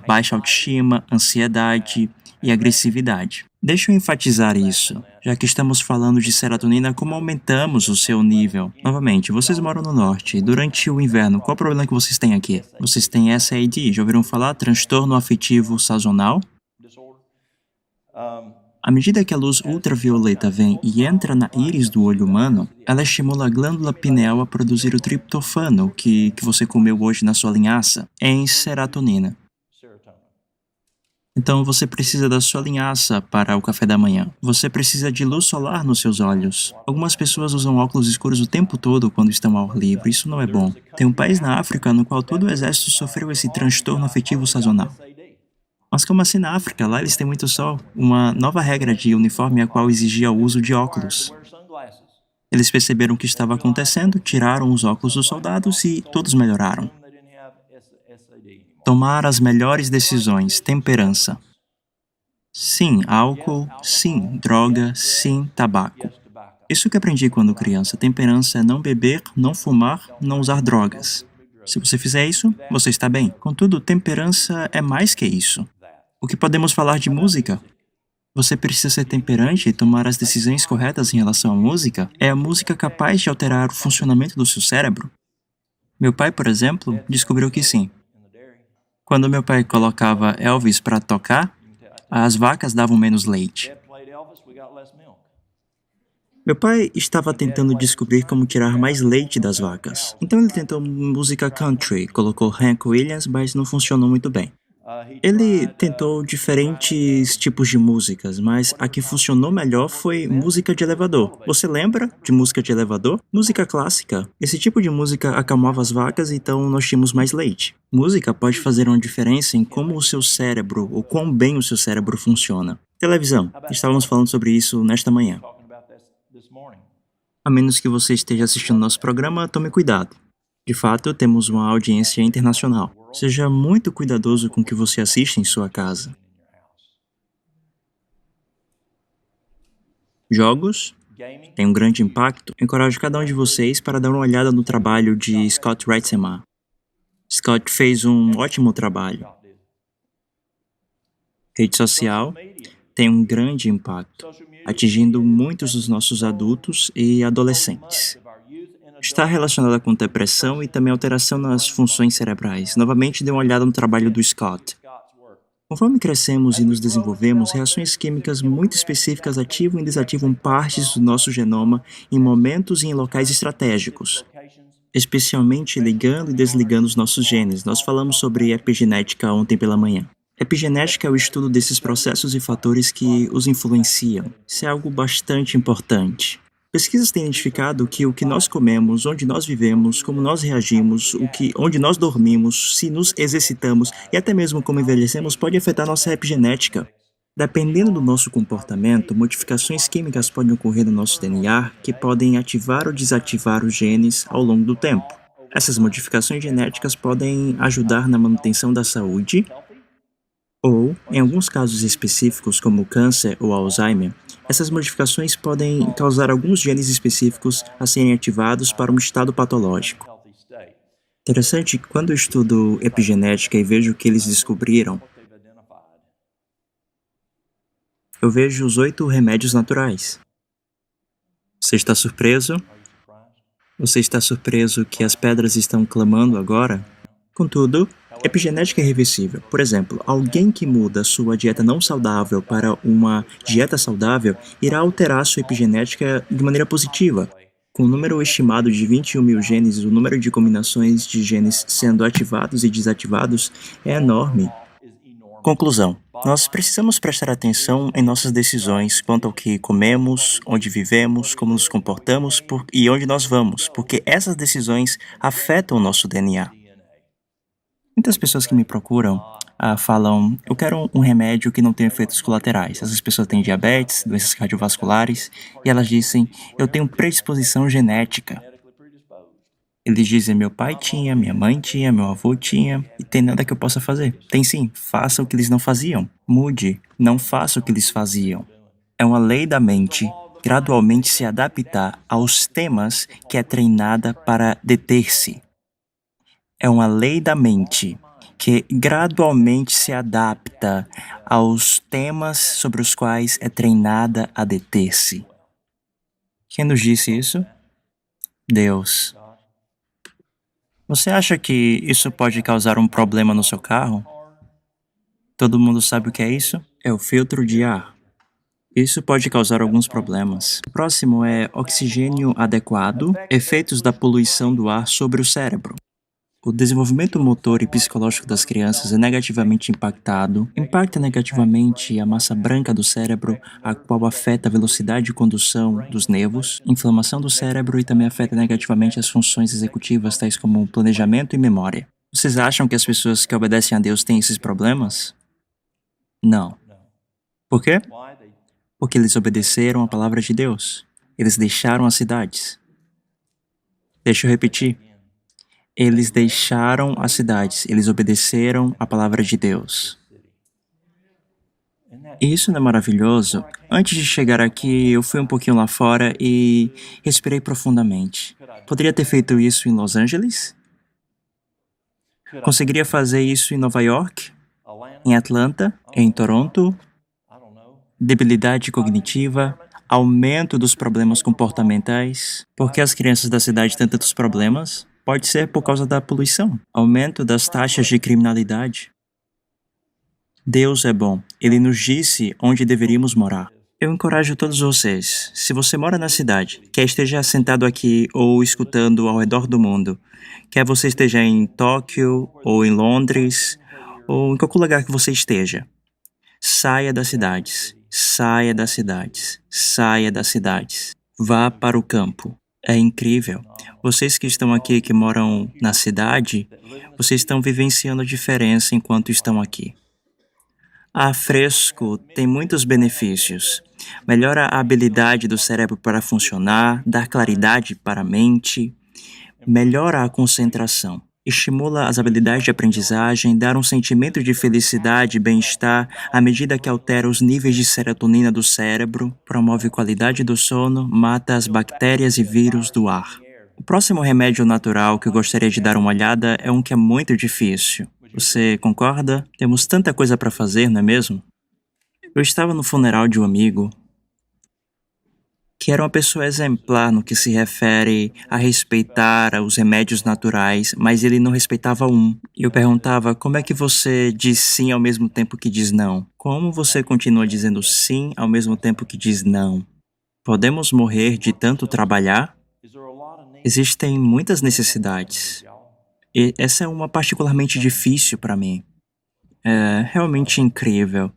baixa autoestima, ansiedade e agressividade. Deixa eu enfatizar isso, já que estamos falando de serotonina, como aumentamos o seu nível. Novamente, vocês moram no norte, e durante o inverno, qual é o problema que vocês têm aqui? Vocês têm SAD, já ouviram falar? Transtorno afetivo sazonal? À medida que a luz ultravioleta vem e entra na íris do olho humano, ela estimula a glândula pineal a produzir o triptofano, que você comeu hoje na sua linhaça, em serotonina. Então você precisa da sua linhaça para o café da manhã. Você precisa de luz solar nos seus olhos. Algumas pessoas usam óculos escuros o tempo todo quando estão ao ar livre. Isso não é bom. Tem um país na África no qual todo o exército sofreu esse transtorno afetivo sazonal. Mas como assim na África? Lá eles têm muito sol. Uma nova regra de uniforme a qual exigia o uso de óculos. Eles perceberam o que estava acontecendo, tiraram os óculos dos soldados e todos melhoraram. Tomar as melhores decisões, temperança. Sim, álcool, sim, droga, sim, tabaco. Isso que aprendi quando criança. Temperança é não beber, não fumar, não usar drogas. Se você fizer isso, você está bem. Contudo, temperança é mais que isso. O que podemos falar de música? Você precisa ser temperante e tomar as decisões corretas em relação à música? É a música capaz de alterar o funcionamento do seu cérebro? Meu pai, por exemplo, descobriu que sim. Quando meu pai colocava Elvis para tocar, as vacas davam menos leite. Meu pai estava tentando descobrir como tirar mais leite das vacas. Então ele tentou música country, colocou Hank Williams, mas não funcionou muito bem. Ele tentou diferentes tipos de músicas, mas a que funcionou melhor foi música de elevador. Você lembra de música de elevador? Música clássica. Esse tipo de música acalmava as vacas, então nós tínhamos mais leite. Música pode fazer uma diferença em como o seu cérebro, ou quão bem o seu cérebro funciona. Televisão. Estávamos falando sobre isso nesta manhã. A menos que você esteja assistindo nosso programa, tome cuidado. De fato, temos uma audiência internacional. Seja muito cuidadoso com o que você assiste em sua casa. Jogos têm um grande impacto. Encorajo cada um de vocês para dar uma olhada no trabalho de Scott Reitzema. Scott fez um ótimo trabalho. Rede social tem um grande impacto, atingindo muitos dos nossos adultos e adolescentes. Está relacionada com depressão e também alteração nas funções cerebrais. Novamente, dê uma olhada no trabalho do Scott. Conforme crescemos e nos desenvolvemos, reações químicas muito específicas ativam e desativam partes do nosso genoma em momentos e em locais estratégicos, especialmente ligando e desligando os nossos genes. Nós falamos sobre epigenética ontem pela manhã. Epigenética é o estudo desses processos e fatores que os influenciam. Isso é algo bastante importante. Pesquisas têm identificado que o que nós comemos, onde nós vivemos, como nós reagimos, onde nós dormimos, se nos exercitamos e até mesmo como envelhecemos pode afetar nossa epigenética. Dependendo do nosso comportamento, modificações químicas podem ocorrer no nosso DNA que podem ativar ou desativar os genes ao longo do tempo. Essas modificações genéticas podem ajudar na manutenção da saúde ou, em alguns casos específicos, como o câncer ou Alzheimer, essas modificações podem causar alguns genes específicos a serem ativados para um estado patológico. Interessante que quando eu estudo epigenética e vejo o que eles descobriram, eu vejo os 8 remédios naturais. Você está surpreso? Você está surpreso que as pedras estão clamando agora? Contudo, epigenética é reversível. Por exemplo, alguém que muda sua dieta não saudável para uma dieta saudável irá alterar sua epigenética de maneira positiva. Com o número estimado de 21 mil genes, o número de combinações de genes sendo ativados e desativados é enorme. Conclusão. Nós precisamos prestar atenção em nossas decisões quanto ao que comemos, onde vivemos, como nos comportamos e onde nós vamos, porque essas decisões afetam o nosso DNA. Muitas pessoas que me procuram falam, eu quero um remédio que não tenha efeitos colaterais. Essas pessoas têm diabetes, doenças cardiovasculares, e elas dizem, eu tenho predisposição genética. Eles dizem, meu pai tinha, minha mãe tinha, meu avô tinha, e tem nada que eu possa fazer. Tem sim, faça o que eles não faziam. Mude, não faça o que eles faziam. É uma lei da mente gradualmente se adaptar aos temas que é treinada para deter-se. É uma lei da mente que gradualmente se adapta aos temas sobre os quais é treinada a deter-se. Quem nos disse isso? Deus. Você acha que isso pode causar um problema no seu carro? Todo mundo sabe o que é isso? É o filtro de ar. Isso pode causar alguns problemas. O próximo é oxigênio adequado, efeitos da poluição do ar sobre o cérebro. O desenvolvimento motor e psicológico das crianças é negativamente impactado, impacta negativamente a massa branca do cérebro, a qual afeta a velocidade de condução dos nervos, inflamação do cérebro e também afeta negativamente as funções executivas, tais como planejamento e memória. Vocês acham que as pessoas que obedecem a Deus têm esses problemas? Não. Por quê? Porque eles obedeceram a palavra de Deus. Eles deixaram as cidades. Deixa eu repetir. Eles deixaram as cidades, eles obedeceram a palavra de Deus. E isso não é maravilhoso? Antes de chegar aqui, eu fui um pouquinho lá fora e respirei profundamente. Poderia ter feito isso em Los Angeles? Conseguiria fazer isso em Nova York? Em Atlanta? Em Toronto? debilidade cognitiva, aumento dos problemas comportamentais. Por que as crianças da cidade têm tantos problemas? Pode ser por causa da poluição, aumento das taxas de criminalidade. Deus é bom. Ele nos disse onde deveríamos morar. Eu encorajo todos vocês, se você mora na cidade, quer esteja sentado aqui ou escutando ao redor do mundo, quer você esteja em Tóquio ou em Londres ou em qualquer lugar que você esteja, saia das cidades, saia das cidades, saia das cidades. Vá para o campo. É incrível. Vocês que estão aqui, que moram na cidade, vocês estão vivenciando a diferença enquanto estão aqui. Ar fresco tem muitos benefícios. Melhora a habilidade do cérebro para funcionar, dá claridade para a mente, melhora a concentração, estimula as habilidades de aprendizagem, dá um sentimento de felicidade e bem-estar à medida que altera os níveis de serotonina do cérebro, promove qualidade do sono, mata as bactérias e vírus do ar. O próximo remédio natural que eu gostaria de dar uma olhada é um que é muito difícil. Você concorda? Temos tanta coisa para fazer, não é mesmo? Eu estava no funeral de um amigo que era uma pessoa exemplar no que se refere a respeitar os remédios naturais, mas ele não respeitava um. E eu perguntava, como é que você diz sim ao mesmo tempo que diz não? Como você continua dizendo sim ao mesmo tempo que diz não? Podemos morrer de tanto trabalhar? Existem muitas necessidades. E essa é uma particularmente difícil para mim. É realmente incrível.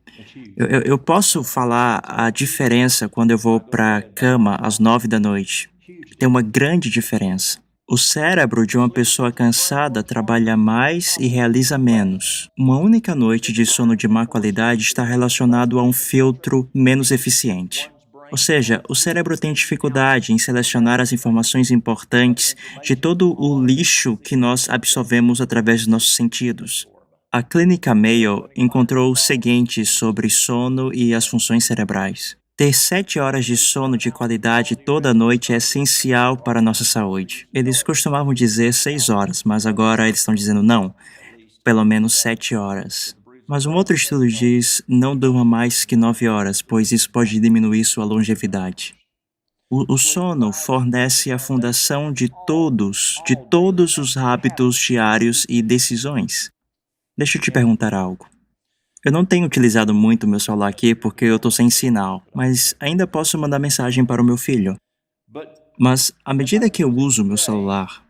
Eu posso falar a diferença quando eu vou para a cama às 9 da noite. Tem uma grande diferença. O cérebro de uma pessoa cansada trabalha mais e realiza menos. Uma única noite de sono de má qualidade está relacionado a um filtro menos eficiente. Ou seja, o cérebro tem dificuldade em selecionar as informações importantes de todo o lixo que nós absorvemos através dos nossos sentidos. A clínica Mayo encontrou o seguinte sobre sono e as funções cerebrais. Ter 7 horas de sono de qualidade toda noite é essencial para a nossa saúde. Eles costumavam dizer 6 horas, mas agora eles estão dizendo não, pelo menos 7 horas. Mas um outro estudo diz não durma mais que 9 horas, pois isso pode diminuir sua longevidade. O sono fornece a fundação de todos os hábitos diários e decisões. Deixa eu te perguntar algo. Eu não tenho utilizado muito o meu celular aqui porque eu estou sem sinal, mas ainda posso mandar mensagem para o meu filho. Mas à medida que eu uso o meu celular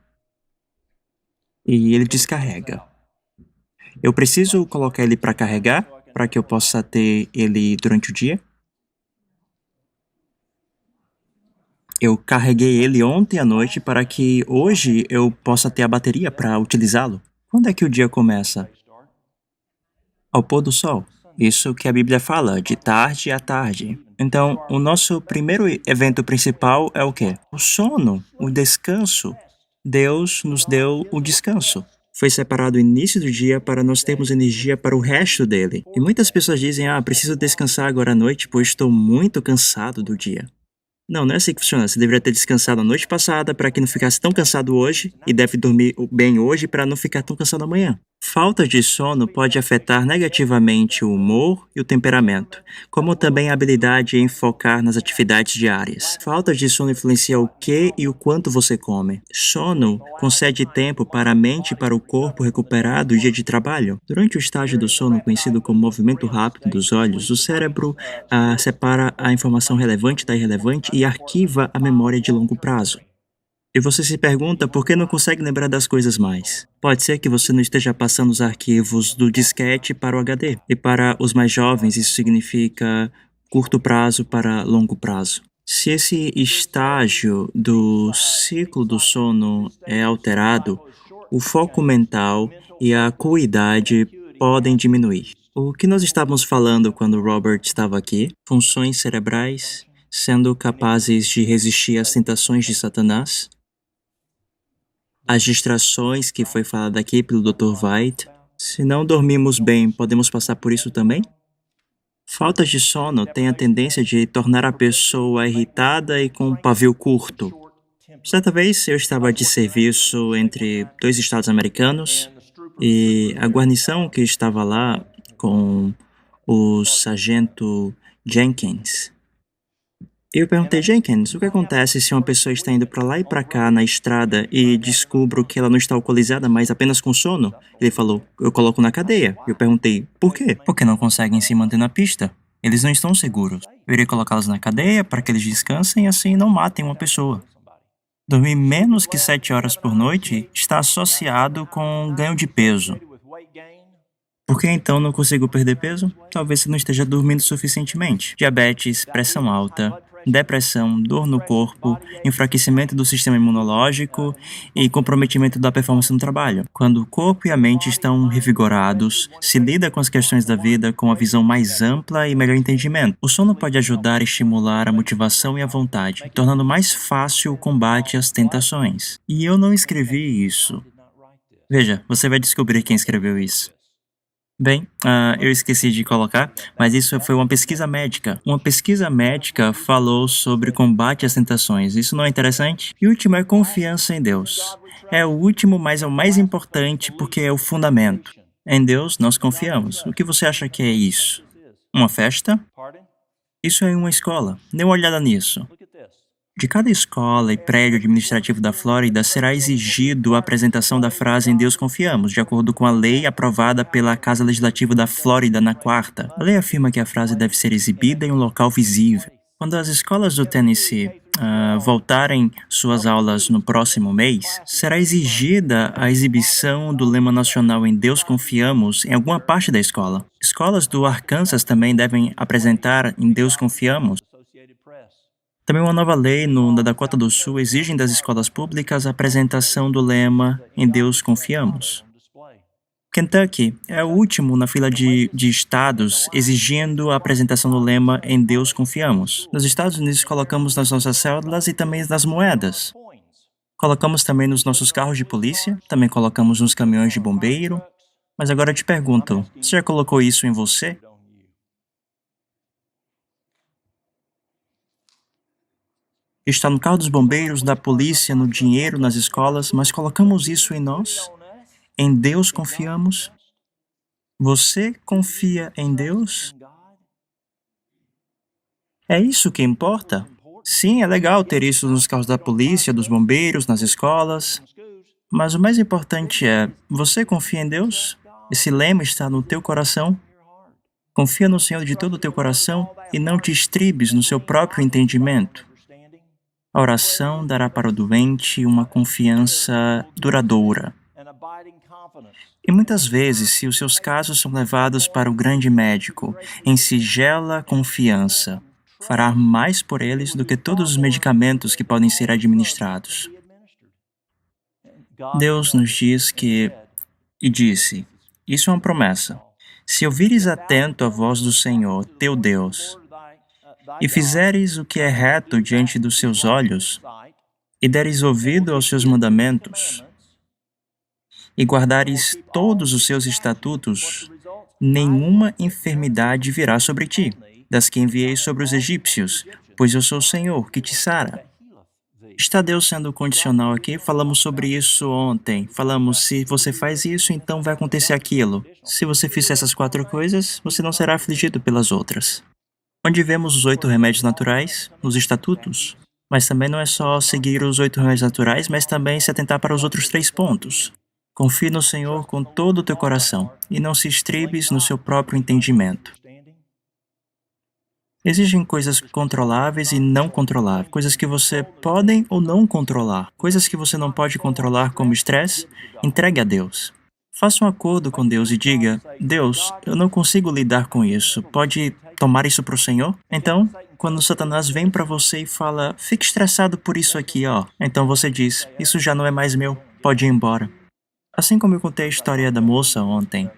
e ele descarrega, eu preciso colocar ele para carregar para que eu possa ter ele durante o dia? Eu carreguei ele ontem à noite para que hoje eu possa ter a bateria para utilizá-lo. Quando é que o dia começa? Ao pôr do sol. Isso que a Bíblia fala, de tarde à tarde. Então, o nosso primeiro evento principal é o quê? O sono, o descanso. Deus nos deu o descanso. Foi separado o início do dia para nós termos energia para o resto dele. E muitas pessoas dizem, preciso descansar agora à noite, pois estou muito cansado do dia. Não, não é assim que funciona. Você deveria ter descansado a noite passada para que não ficasse tão cansado hoje e deve dormir bem hoje para não ficar tão cansado amanhã. Falta de sono pode afetar negativamente o humor e o temperamento, como também a habilidade em focar nas atividades diárias. Falta de sono influencia o que e o quanto você come. Sono concede tempo para a mente e para o corpo recuperar do dia de trabalho. Durante o estágio do sono, conhecido como movimento rápido dos olhos, o cérebro separa a informação relevante da irrelevante e arquiva a memória de longo prazo. E você se pergunta por que não consegue lembrar das coisas mais. Pode ser que você não esteja passando os arquivos do disquete para o HD. E para os mais jovens, isso significa curto prazo para longo prazo. Se esse estágio do ciclo do sono é alterado, o foco mental e a acuidade podem diminuir. O que nós estávamos falando quando Robert estava aqui? Funções cerebrais sendo capazes de resistir às tentações de Satanás? As distrações que foi falada aqui pelo Dr. White. Se não dormimos bem, podemos passar por isso também? Falta de sono tem a tendência de tornar a pessoa irritada e com um pavio curto. Certa vez eu estava de serviço entre 2 estados americanos e a guarnição que estava lá com o sargento Jenkins. Eu perguntei, Jenkins, o que acontece se uma pessoa está indo para lá e para cá na estrada e descubro que ela não está alcoolizada, mas apenas com sono? Ele falou, eu coloco na cadeia. Eu perguntei, por quê? Porque não conseguem se manter na pista. Eles não estão seguros. Eu irei colocá-los na cadeia para que eles descansem e assim não matem uma pessoa. Dormir menos que 7 horas por noite está associado com ganho de peso. Por que então não consigo perder peso? Talvez você não esteja dormindo suficientemente. Diabetes, pressão alta, depressão, dor no corpo, enfraquecimento do sistema imunológico e comprometimento da performance no trabalho. Quando o corpo e a mente estão revigorados, se lida com as questões da vida com uma visão mais ampla e melhor entendimento. O sono pode ajudar a estimular a motivação e a vontade, tornando mais fácil o combate às tentações. E eu não escrevi isso. Veja, você vai descobrir quem escreveu isso. Bem, eu esqueci de colocar, mas isso foi uma pesquisa médica. Uma pesquisa médica falou sobre combate às tentações. Isso não é interessante? E o último é confiança em Deus. É o último, mas é o mais importante porque é o fundamento. Em Deus nós confiamos. O que você acha que é isso? Uma festa? Isso é uma escola. Dê uma olhada nisso. De cada escola e prédio administrativo da Flórida será exigido a apresentação da frase "Em Deus confiamos", de acordo com a lei aprovada pela Casa Legislativa da Flórida na quarta. A lei afirma que a frase deve ser exibida em um local visível. Quando as escolas do Tennessee voltarem suas aulas no próximo mês, será exigida a exibição do lema nacional "Em Deus confiamos" em alguma parte da escola. Escolas do Arkansas também devem apresentar "Em Deus confiamos". Também uma nova lei na Dakota do Sul exige das escolas públicas a apresentação do lema "Em Deus confiamos". Kentucky é o último na fila de estados exigindo a apresentação do lema "Em Deus confiamos". Nos Estados Unidos colocamos nas nossas cédulas e também nas moedas. Colocamos também nos nossos carros de polícia, também colocamos nos caminhões de bombeiro. Mas agora eu te pergunto, você já colocou isso em você? Está no carro dos bombeiros, da polícia, no dinheiro, nas escolas, mas colocamos isso em nós? Em Deus confiamos? Você confia em Deus? É isso que importa? Sim, é legal ter isso nos carros da polícia, dos bombeiros, nas escolas. Mas o mais importante é, você confia em Deus? Esse lema está no teu coração? Confia no Senhor de todo o teu coração e não te estribes no seu próprio entendimento. A oração dará para o doente uma confiança duradoura. E muitas vezes, se os seus casos são levados para o grande médico, em sigela confiança, fará mais por eles do que todos os medicamentos que podem ser administrados. Deus nos diz e disse, isso é uma promessa, se ouvires atento a voz do Senhor, teu Deus, e fizeres o que é reto diante dos seus olhos, e deres ouvido aos seus mandamentos, e guardares todos os seus estatutos, nenhuma enfermidade virá sobre ti, das que enviei sobre os egípcios, pois eu sou o Senhor, que te sara. Está Deus sendo condicional aqui? Falamos sobre isso ontem. Falamos, se você faz isso, então vai acontecer aquilo. Se você fizer essas 4 coisas, você não será afligido pelas outras. Onde vemos os 8 remédios naturais? Nos estatutos. Mas também não é só seguir os 8 remédios naturais, mas também se atentar para os outros 3 pontos. Confie no Senhor com todo o teu coração, e não se estribes no seu próprio entendimento. Existem coisas controláveis e não controláveis, coisas que você pode ou não controlar. Coisas que você não pode controlar, como estresse, entregue a Deus. Faça um acordo com Deus e diga, Deus, eu não consigo lidar com isso, pode tomar isso para o Senhor? Então, quando Satanás vem para você e fala, fique estressado por isso aqui, ó. Então você diz, isso já não é mais meu, pode ir embora. Assim como eu contei a história da moça ontem,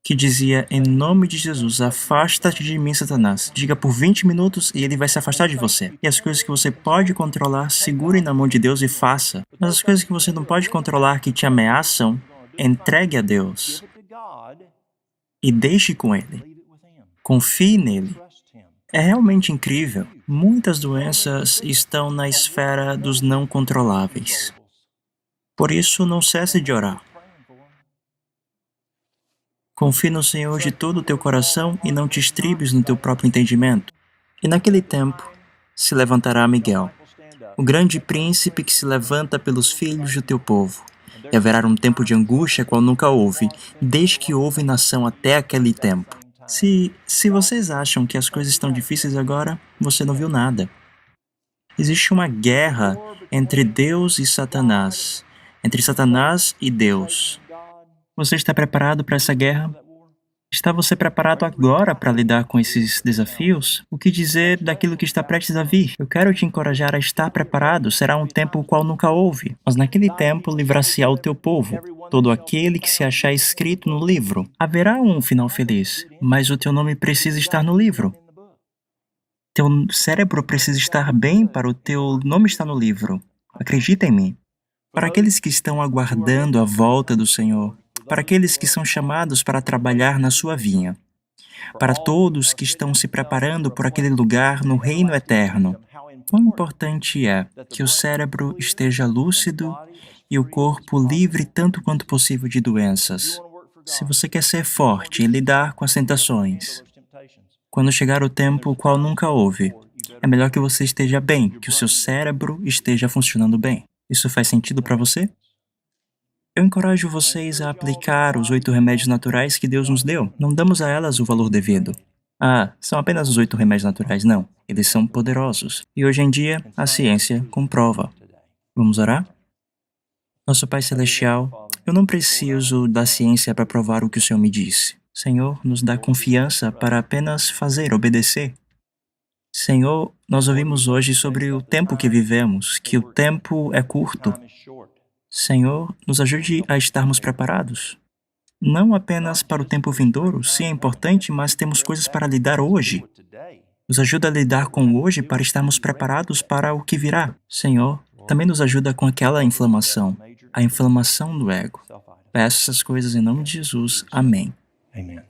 que dizia, em nome de Jesus, afasta-te de mim, Satanás. Diga por 20 minutos e ele vai se afastar de você. E as coisas que você pode controlar, segure na mão de Deus e faça. Mas as coisas que você não pode controlar, que te ameaçam, entregue a Deus. E deixe com Ele. Confie nele. É realmente incrível. Muitas doenças estão na esfera dos não controláveis. Por isso, não cesse de orar. Confie no Senhor de todo o teu coração e não te estribes no teu próprio entendimento. E naquele tempo se levantará Miguel, o grande príncipe que se levanta pelos filhos do teu povo. E haverá um tempo de angústia qual nunca houve, desde que houve nação até aquele tempo. Se vocês acham que as coisas estão difíceis agora, você não viu nada. Existe uma guerra entre Deus e Satanás, entre Satanás e Deus. Você está preparado para essa guerra? Está você preparado agora para lidar com esses desafios? O que dizer daquilo que está prestes a vir? Eu quero te encorajar a estar preparado. Será um tempo o qual nunca houve. Mas naquele tempo livrar-se-á o teu povo, todo aquele que se achar escrito no livro. Haverá um final feliz, mas o teu nome precisa estar no livro. Teu cérebro precisa estar bem para o teu nome estar no livro. Acredita em mim. Para aqueles que estão aguardando a volta do Senhor, para aqueles que são chamados para trabalhar na sua vinha, para todos que estão se preparando por aquele lugar no reino eterno, quão importante é que o cérebro esteja lúcido e o corpo livre tanto quanto possível de doenças. Se você quer ser forte e lidar com as tentações, quando chegar o tempo o qual nunca houve, é melhor que você esteja bem, que o seu cérebro esteja funcionando bem. Isso faz sentido para você? Eu encorajo vocês a aplicar os 8 remédios naturais que Deus nos deu. Não damos a elas o valor devido. Ah, são apenas os 8 remédios naturais. Não. Eles são poderosos. E hoje em dia, a ciência comprova. Vamos orar? Nosso Pai Celestial, eu não preciso da ciência para provar o que o Senhor me disse. Senhor, nos dá confiança para apenas fazer, obedecer. Senhor, nós ouvimos hoje sobre o tempo que vivemos, que o tempo é curto. Senhor, nos ajude a estarmos preparados. Não apenas para o tempo vindouro, sim é importante, mas temos coisas para lidar hoje. Nos ajuda a lidar com o hoje para estarmos preparados para o que virá. Senhor, também nos ajuda com aquela inflamação, a inflamação do ego. Peço essas coisas em nome de Jesus. Amém. Amen.